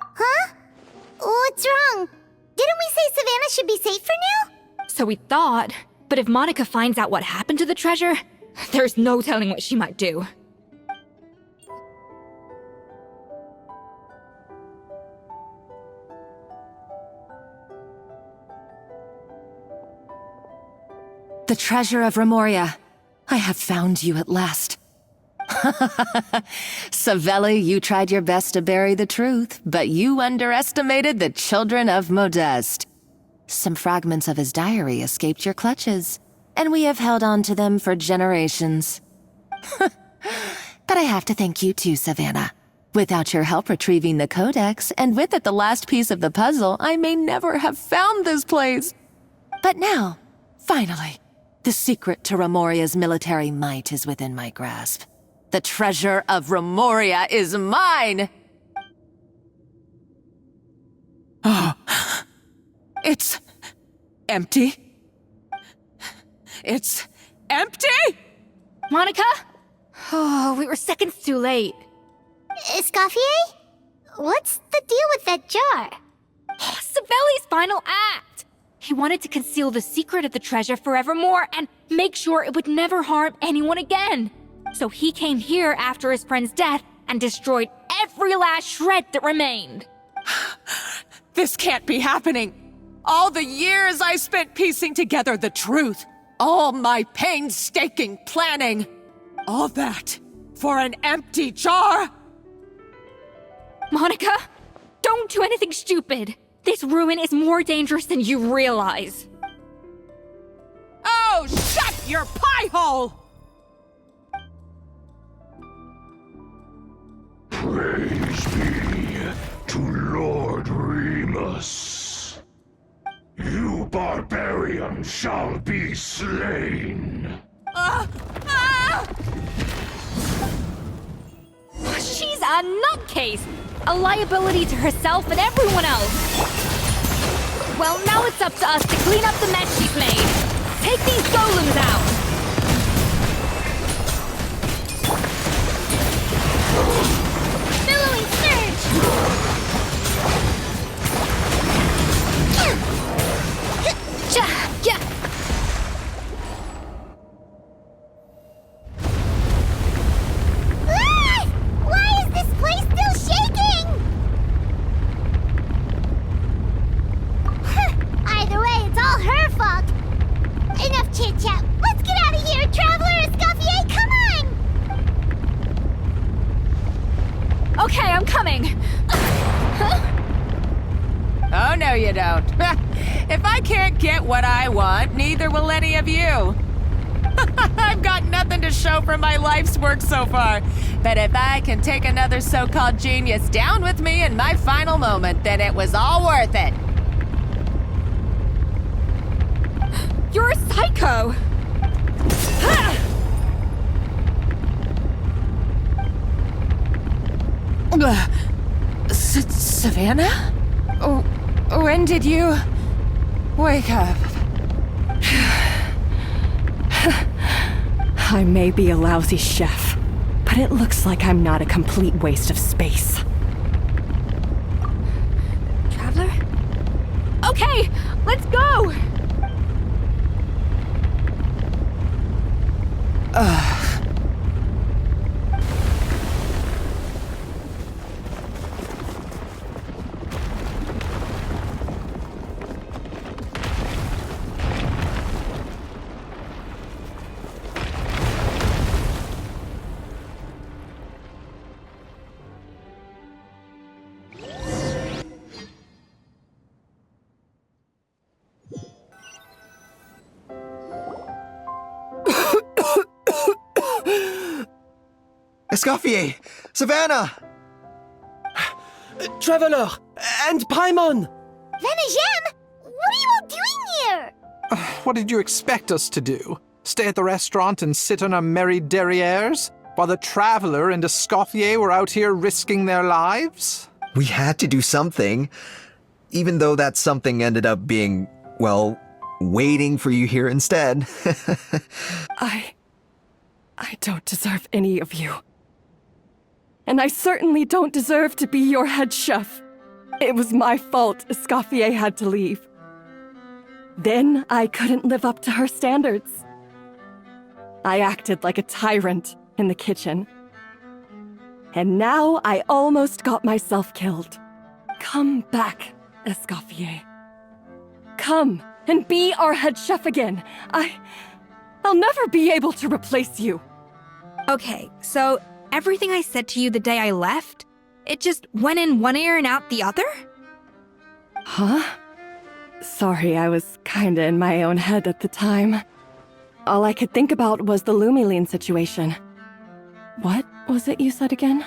Huh? What's wrong? Didn't we say Savannah should be safe for now? So we thought, but if Monica finds out what happened to the treasure, there's no telling what she might do. The treasure of Remoria. I have found you at last. Savelli, you tried your best to bury the truth, but you underestimated the children of Modeste. Some fragments of his diary escaped your clutches, and we have held on to them for generations. But I have to thank you too, Savannah. Without your help retrieving the Codex, and with it the last piece of the puzzle, I may never have found this place. But now, finally, the secret to Remoria's military might is within my grasp. The treasure of Remoria is mine! Oh, it's empty. It's empty? Monica? Oh, we were seconds too late. Escoffier? What's the deal with that jar? Savelli's final act! He wanted to conceal the secret of the treasure forevermore and make sure it would never harm anyone again. So he came here after his friend's death and destroyed every last shred that remained. This can't be happening. All the years I spent piecing together the truth. All my painstaking planning. All that for an empty jar? Monica, don't do anything stupid. This ruin is more dangerous than you realize. Oh, shut your pie hole! Praise be to Lord Remus. You barbarian shall be slain. She's a nutcase! A liability to herself and everyone else! Well, now it's up to us to clean up the mess she's made. Take these golems out! Billowing surge! Why is this place still shaking? Either If I can't get what I want, neither will any of you. I've got nothing to show for my life's work so far. But if I can take another so-called genius down with me in my final moment, then it was all worth it. You're a psycho! Savannah? When did you wake up? I may be a lousy chef, but it looks like I'm not a complete waste of space. Traveler? Okay, let's go! Escoffier! Savannah! Traveler! And Paimon! Venejem! What are you all doing here? What did you expect us to do? Stay at the restaurant and sit on our merry derrieres? While the Traveler and Escoffier were out here risking their lives? We had to do something. Even though that something ended up being, well, waiting for you here instead. I don't deserve any of you. And I certainly don't deserve to be your head chef. It was my fault Escoffier had to leave. Then I couldn't live up to her standards. I acted like a tyrant in the kitchen. And now I almost got myself killed. Come back, Escoffier. Come and be our head chef again. I'll never be able to replace you. Okay, so everything I said to you the day I left, it just went in one ear and out the other? Huh? Sorry, I was kinda in my own head at the time. All I could think about was the Lumiline situation. What was it you said again?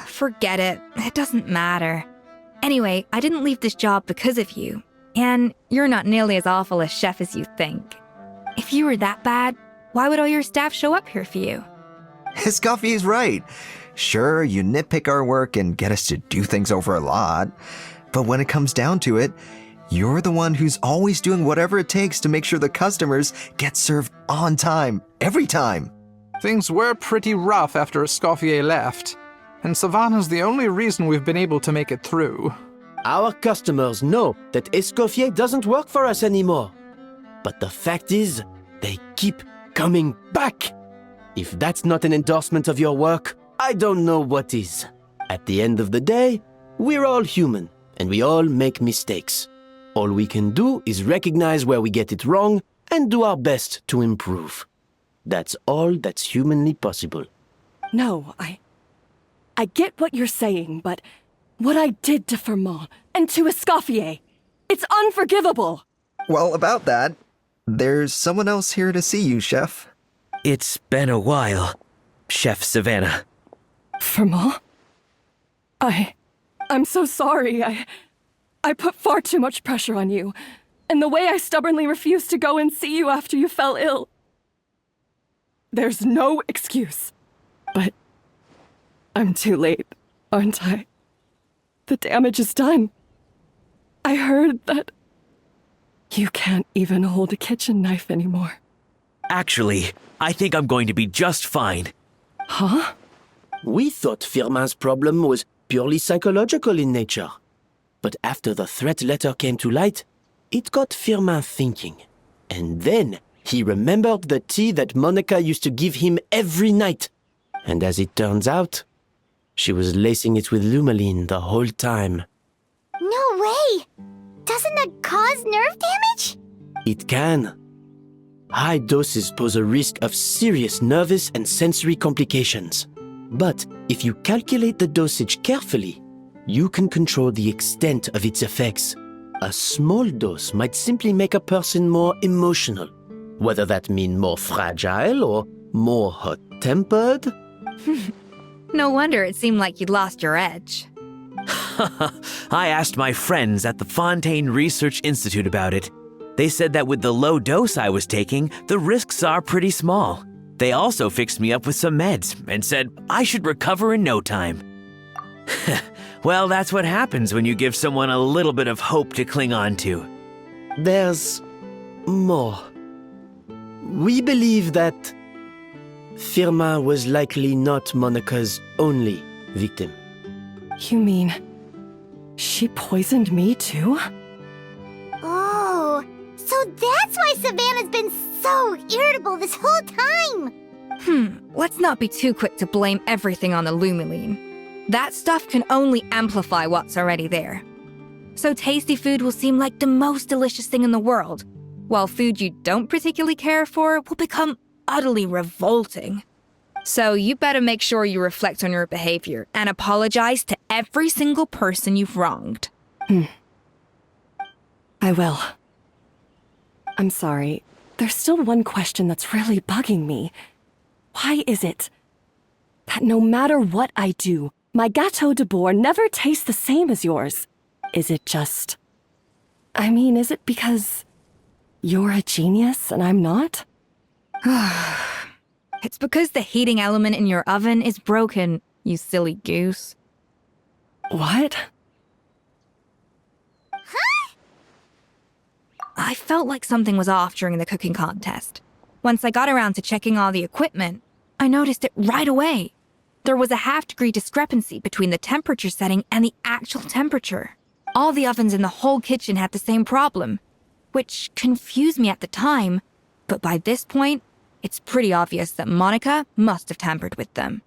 Forget it. It doesn't matter. Anyway, I didn't leave this job because of you. And you're not nearly as awful a chef as you think. If you were that bad, why would all your staff show up here for you? Escoffier's right. Sure, you nitpick our work and get us to do things over a lot. But when it comes down to it, you're the one who's always doing whatever it takes to make sure the customers get served on time, every time. Things were pretty rough after Escoffier left, and Savannah's the only reason we've been able to make it through. Our customers know that Escoffier doesn't work for us anymore. But the fact is, they keep coming back. If that's not an endorsement of your work, I don't know what is. At the end of the day, we're all human, and we all make mistakes. All we can do is recognize where we get it wrong and do our best to improve. That's all that's humanly possible. No, I get what you're saying, but what I did to Firmont and to Escoffier, it's unforgivable. Well, about that, there's someone else here to see you, Chef. It's been a while, Chef Savannah. Firmont? I'm so sorry. I put far too much pressure on you, and the way I stubbornly refused to go and see you after you fell ill. There's no excuse, but I'm too late, aren't I? The damage is done. I heard that you can't even hold a kitchen knife anymore. Actually, I think I'm going to be just fine. Huh? We thought Firmin's problem was purely psychological in nature. But after the threat letter came to light, it got Firmin thinking. And then he remembered the tea that Monica used to give him every night. And as it turns out, she was lacing it with Lumiline the whole time. No way! Doesn't that cause nerve damage? It can. High doses pose a risk of serious nervous and sensory complications. But if you calculate the dosage carefully, you can control the extent of its effects. A small dose might simply make a person more emotional, whether that mean more fragile or more hot-tempered. No wonder it seemed like you'd lost your edge. I asked my friends at the Fontaine Research Institute about it. They said that with the low dose I was taking, the risks are pretty small. They also fixed me up with some meds and said I should recover in no time. Well, that's what happens when you give someone a little bit of hope to cling on to. There's more. We believe that Firma was likely not Monica's only victim. You mean she poisoned me too? Oh, so that's why Savannah's been so irritable this whole time! Let's not be too quick to blame everything on the Lumiline. That stuff can only amplify what's already there. So tasty food will seem like the most delicious thing in the world, while food you don't particularly care for will become utterly revolting. So you better make sure you reflect on your behavior and apologize to every single person you've wronged. I will. I'm sorry. There's still one question that's really bugging me. Why is it that no matter what I do, my Gâteau de Bourg never tastes the same as yours? Is it just... is it because you're a genius and I'm not? It's because the heating element in your oven is broken, you silly goose. What? I felt like something was off during the cooking contest. Once I got around to checking all the equipment, I noticed it right away. There was a half-degree discrepancy between the temperature setting and the actual temperature. All the ovens in the whole kitchen had the same problem, which confused me at the time, but by this point, it's pretty obvious that Monica must have tampered with them.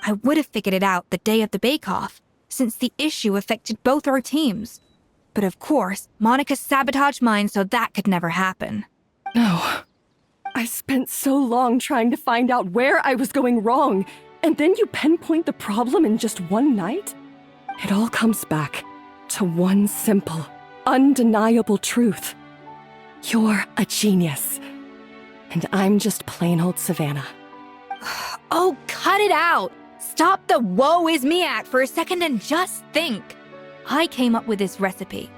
I would have figured it out the day of the bake-off, since the issue affected both our teams. But of course, Monica sabotaged mine so that could never happen. No. I spent so long trying to find out where I was going wrong, and then you pinpoint the problem in just one night? It all comes back to one simple, undeniable truth. You're a genius, and I'm just plain old Savannah. Oh, cut it out! Stop the woe is me act for a second and just think. I came up with this recipe.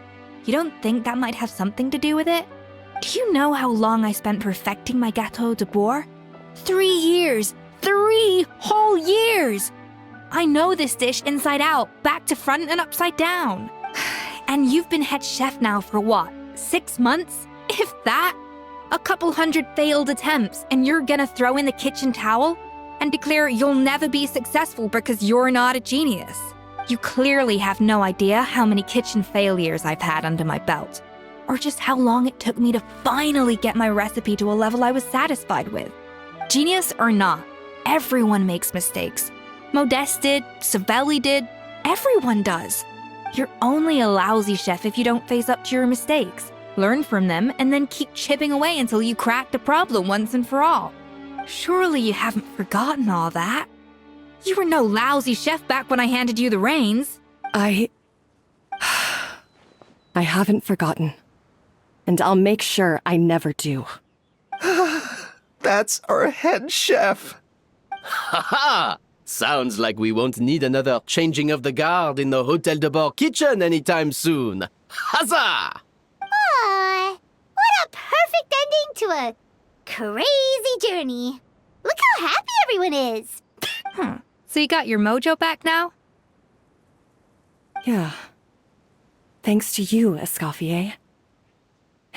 You don't think that might have something to do with it? Do you know how long I spent perfecting my Gâteau de Bourg? 3 years! 3 whole years! I know this dish inside out, back to front and upside down. And you've been head chef now for what, 6 months? If that? A couple hundred failed attempts, and you're gonna throw in the kitchen towel and declare you'll never be successful because you're not a genius. You clearly have no idea how many kitchen failures I've had under my belt, or just how long it took me to finally get my recipe to a level I was satisfied with. Genius or not, everyone makes mistakes. Modeste did, Savelli did, everyone does. You're only a lousy chef if you don't face up to your mistakes, learn from them, and then keep chipping away until you crack the problem once and for all. Surely you haven't forgotten all that. You were no lousy chef back when I handed you the reins. I haven't forgotten. And I'll make sure I never do. That's our head chef. Ha ha! Sounds like we won't need another changing of the guard in the Hôtel de Bord kitchen anytime soon. Huzzah! Aw, what a perfect ending to a crazy journey. Look how happy everyone is. So you got your mojo back now? Yeah. Thanks to you, Escoffier.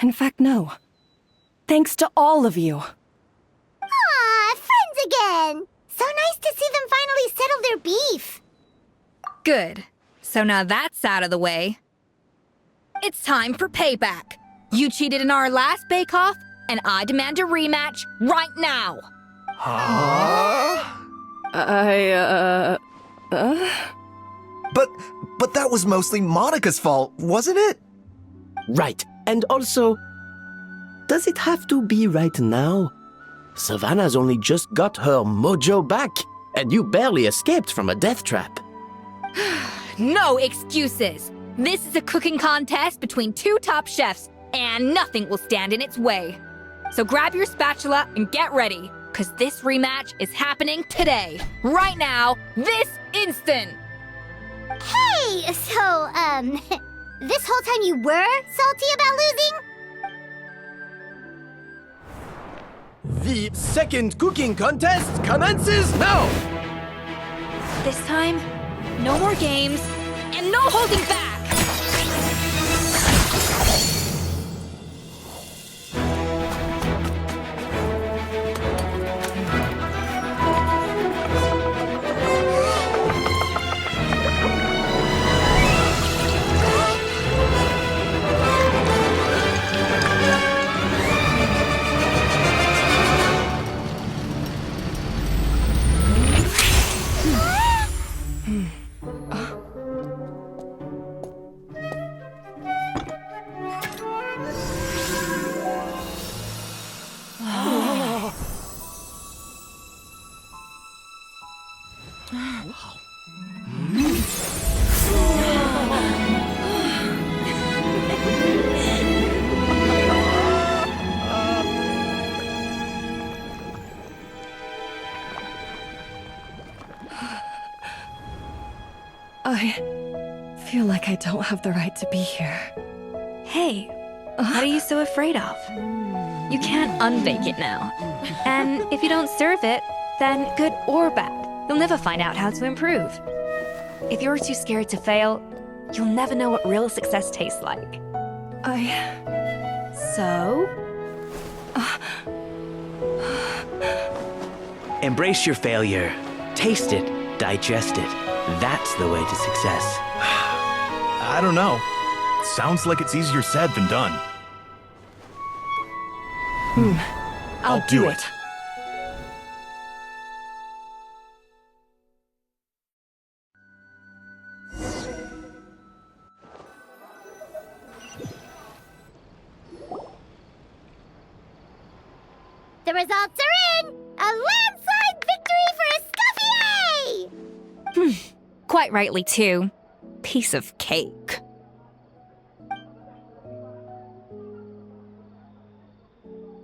In fact, no. Thanks to all of you. Aw, friends again. So nice to see them finally settle their beef. Good. So now that's out of the way. It's time for payback. You cheated in our last bake-off, and I demand a rematch right now. But that was mostly Monica's fault, wasn't it? Right. And also, does it have to be right now? Savannah's only just got her mojo back, and you barely escaped from a death trap. No excuses. This is a cooking contest between two top chefs, and nothing will stand in its way. So grab your spatula and get ready, because this rematch is happening today. Right now, this instant! Hey, so, this whole time you were salty about losing? The second cooking contest commences now! This time, no more games, and no holding back! I feel like I don't have the right to be here. Hey, what are you so afraid of? You can't unbake it now. And if you don't serve it, then good or bad, you'll never find out how to improve. If you're too scared to fail, you'll never know what real success tastes like. So? Embrace your failure. Taste it. Digest it. That's the way to success. I don't know. Sounds like it's easier said than done. I'll do it. The results are in! A landslide victory for Escoffier! Quite rightly, too. Piece of cake.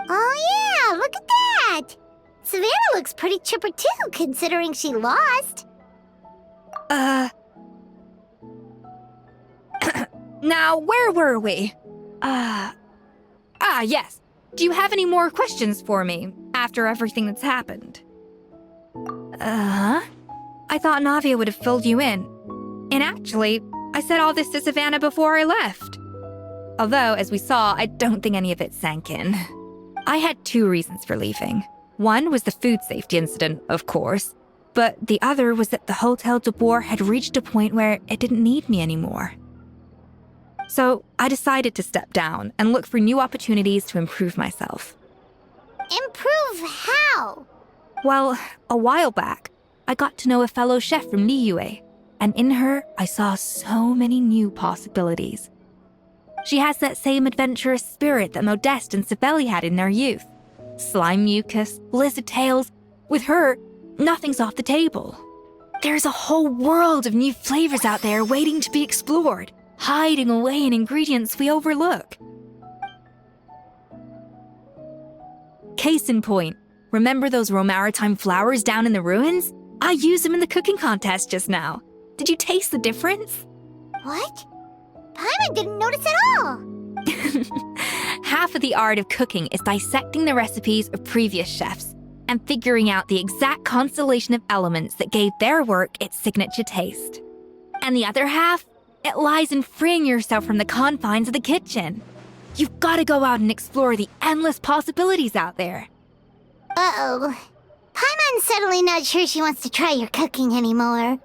Oh yeah, look at that! Savannah looks pretty chipper too, considering she lost. Now, where were we? Yes. Do you have any more questions for me after everything that's happened? I thought Navia would have filled you in. And actually, I said all this to Savannah before I left. Although, as we saw, I don't think any of it sank in. I had two reasons for leaving. One was the food safety incident, of course, but the other was that the Hotel de Boer had reached a point where it didn't need me anymore. So I decided to step down and look for new opportunities to improve myself. Improve how? Well, a while back, I got to know a fellow chef from Liyue, and in her, I saw so many new possibilities. She has that same adventurous spirit that Modeste and Sibeli had in their youth. Slime mucus, lizard tails. With her, nothing's off the table. There's a whole world of new flavors out there waiting to be explored, hiding away in ingredients we overlook. Case in point, remember those Romaritime flowers down in the ruins? I used them in the cooking contest just now. Did you taste the difference? What? Paimon didn't notice at all! Half of the art of cooking is dissecting the recipes of previous chefs and figuring out the exact constellation of elements that gave their work its signature taste. And the other half, it lies in freeing yourself from the confines of the kitchen. You've got to go out and explore the endless possibilities out there. Uh-oh. Paimon's suddenly not sure she wants to try your cooking anymore.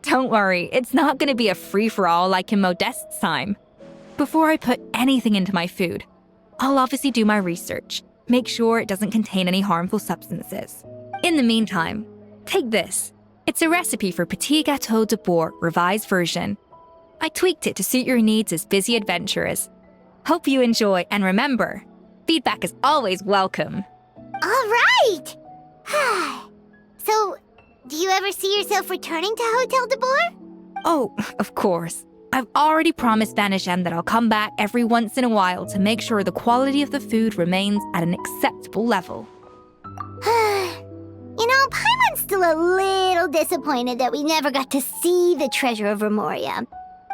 Don't worry, it's not going to be a free-for-all like in Modeste's time. Before I put anything into my food, I'll obviously do my research, make sure it doesn't contain any harmful substances. In the meantime, take this. It's a recipe for Petit Gâteau de Boer revised version. I tweaked it to suit your needs as busy adventurers. Hope you enjoy, and remember, feedback is always welcome. All right! So, do you ever see yourself returning to Hotel de Boer? Oh, of course. I've already promised Vanishem that I'll come back every once in a while to make sure the quality of the food remains at an acceptable level. You know, Paimon's still a little disappointed that we never got to see the treasure of Remoria.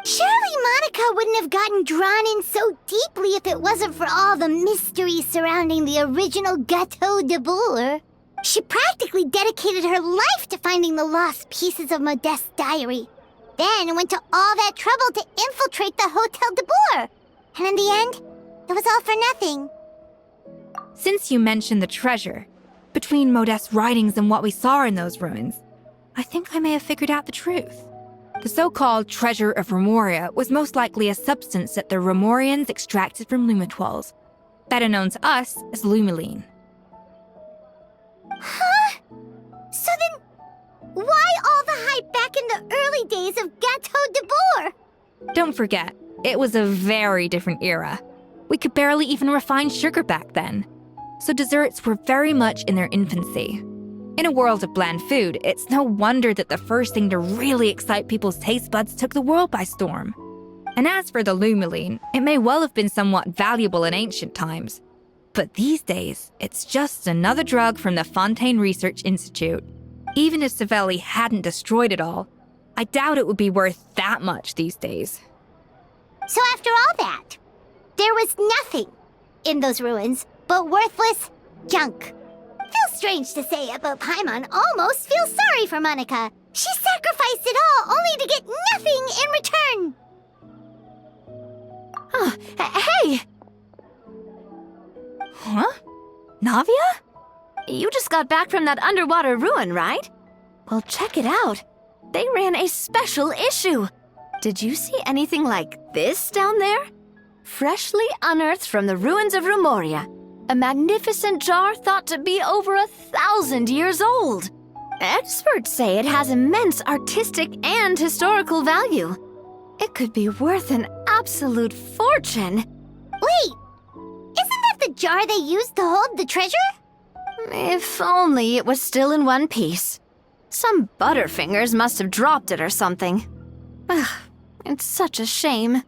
Surely Monica wouldn't have gotten drawn in so deeply if it wasn't for all the mystery surrounding the original Gâteau de Bourg. She practically dedicated her life to finding the lost pieces of Modeste's diary. Then went to all that trouble to infiltrate the Hotel de Bourg. And in the end, it was all for nothing. Since you mentioned the treasure, between Modeste's writings and what we saw in those ruins, I think I may have figured out the truth. The so-called treasure of Remoria was most likely a substance that the Remorians extracted from Lumitoiles, better known to us as Lumiline. Huh? So then, why all the hype back in the early days of Gâteau de Bourg? Don't forget, it was a very different era. We could barely even refine sugar back then, so desserts were very much in their infancy. In a world of bland food, it's no wonder that the first thing to really excite people's taste buds took the world by storm. And as for the Lumiline, it may well have been somewhat valuable in ancient times. But these days, it's just another drug from the Fontaine Research Institute. Even if Savelli hadn't destroyed it all, I doubt it would be worth that much these days. So after all that, there was nothing in those ruins but worthless junk. Feels strange to say it, but Paimon almost feels sorry for Monica. She sacrificed it all only to get nothing in return. Hey! Huh? Navia? You just got back from that underwater ruin, right? Well, check it out. They ran a special issue. Did you see anything like this down there? Freshly unearthed from the ruins of Remoria. A magnificent jar thought to be over 1,000 years old. Experts say it has immense artistic and historical value. It could be worth an absolute fortune. Wait, isn't that the jar they used to hold the treasure? If only it was still in one piece. Some butterfingers must have dropped it or something. Ugh, it's such a shame.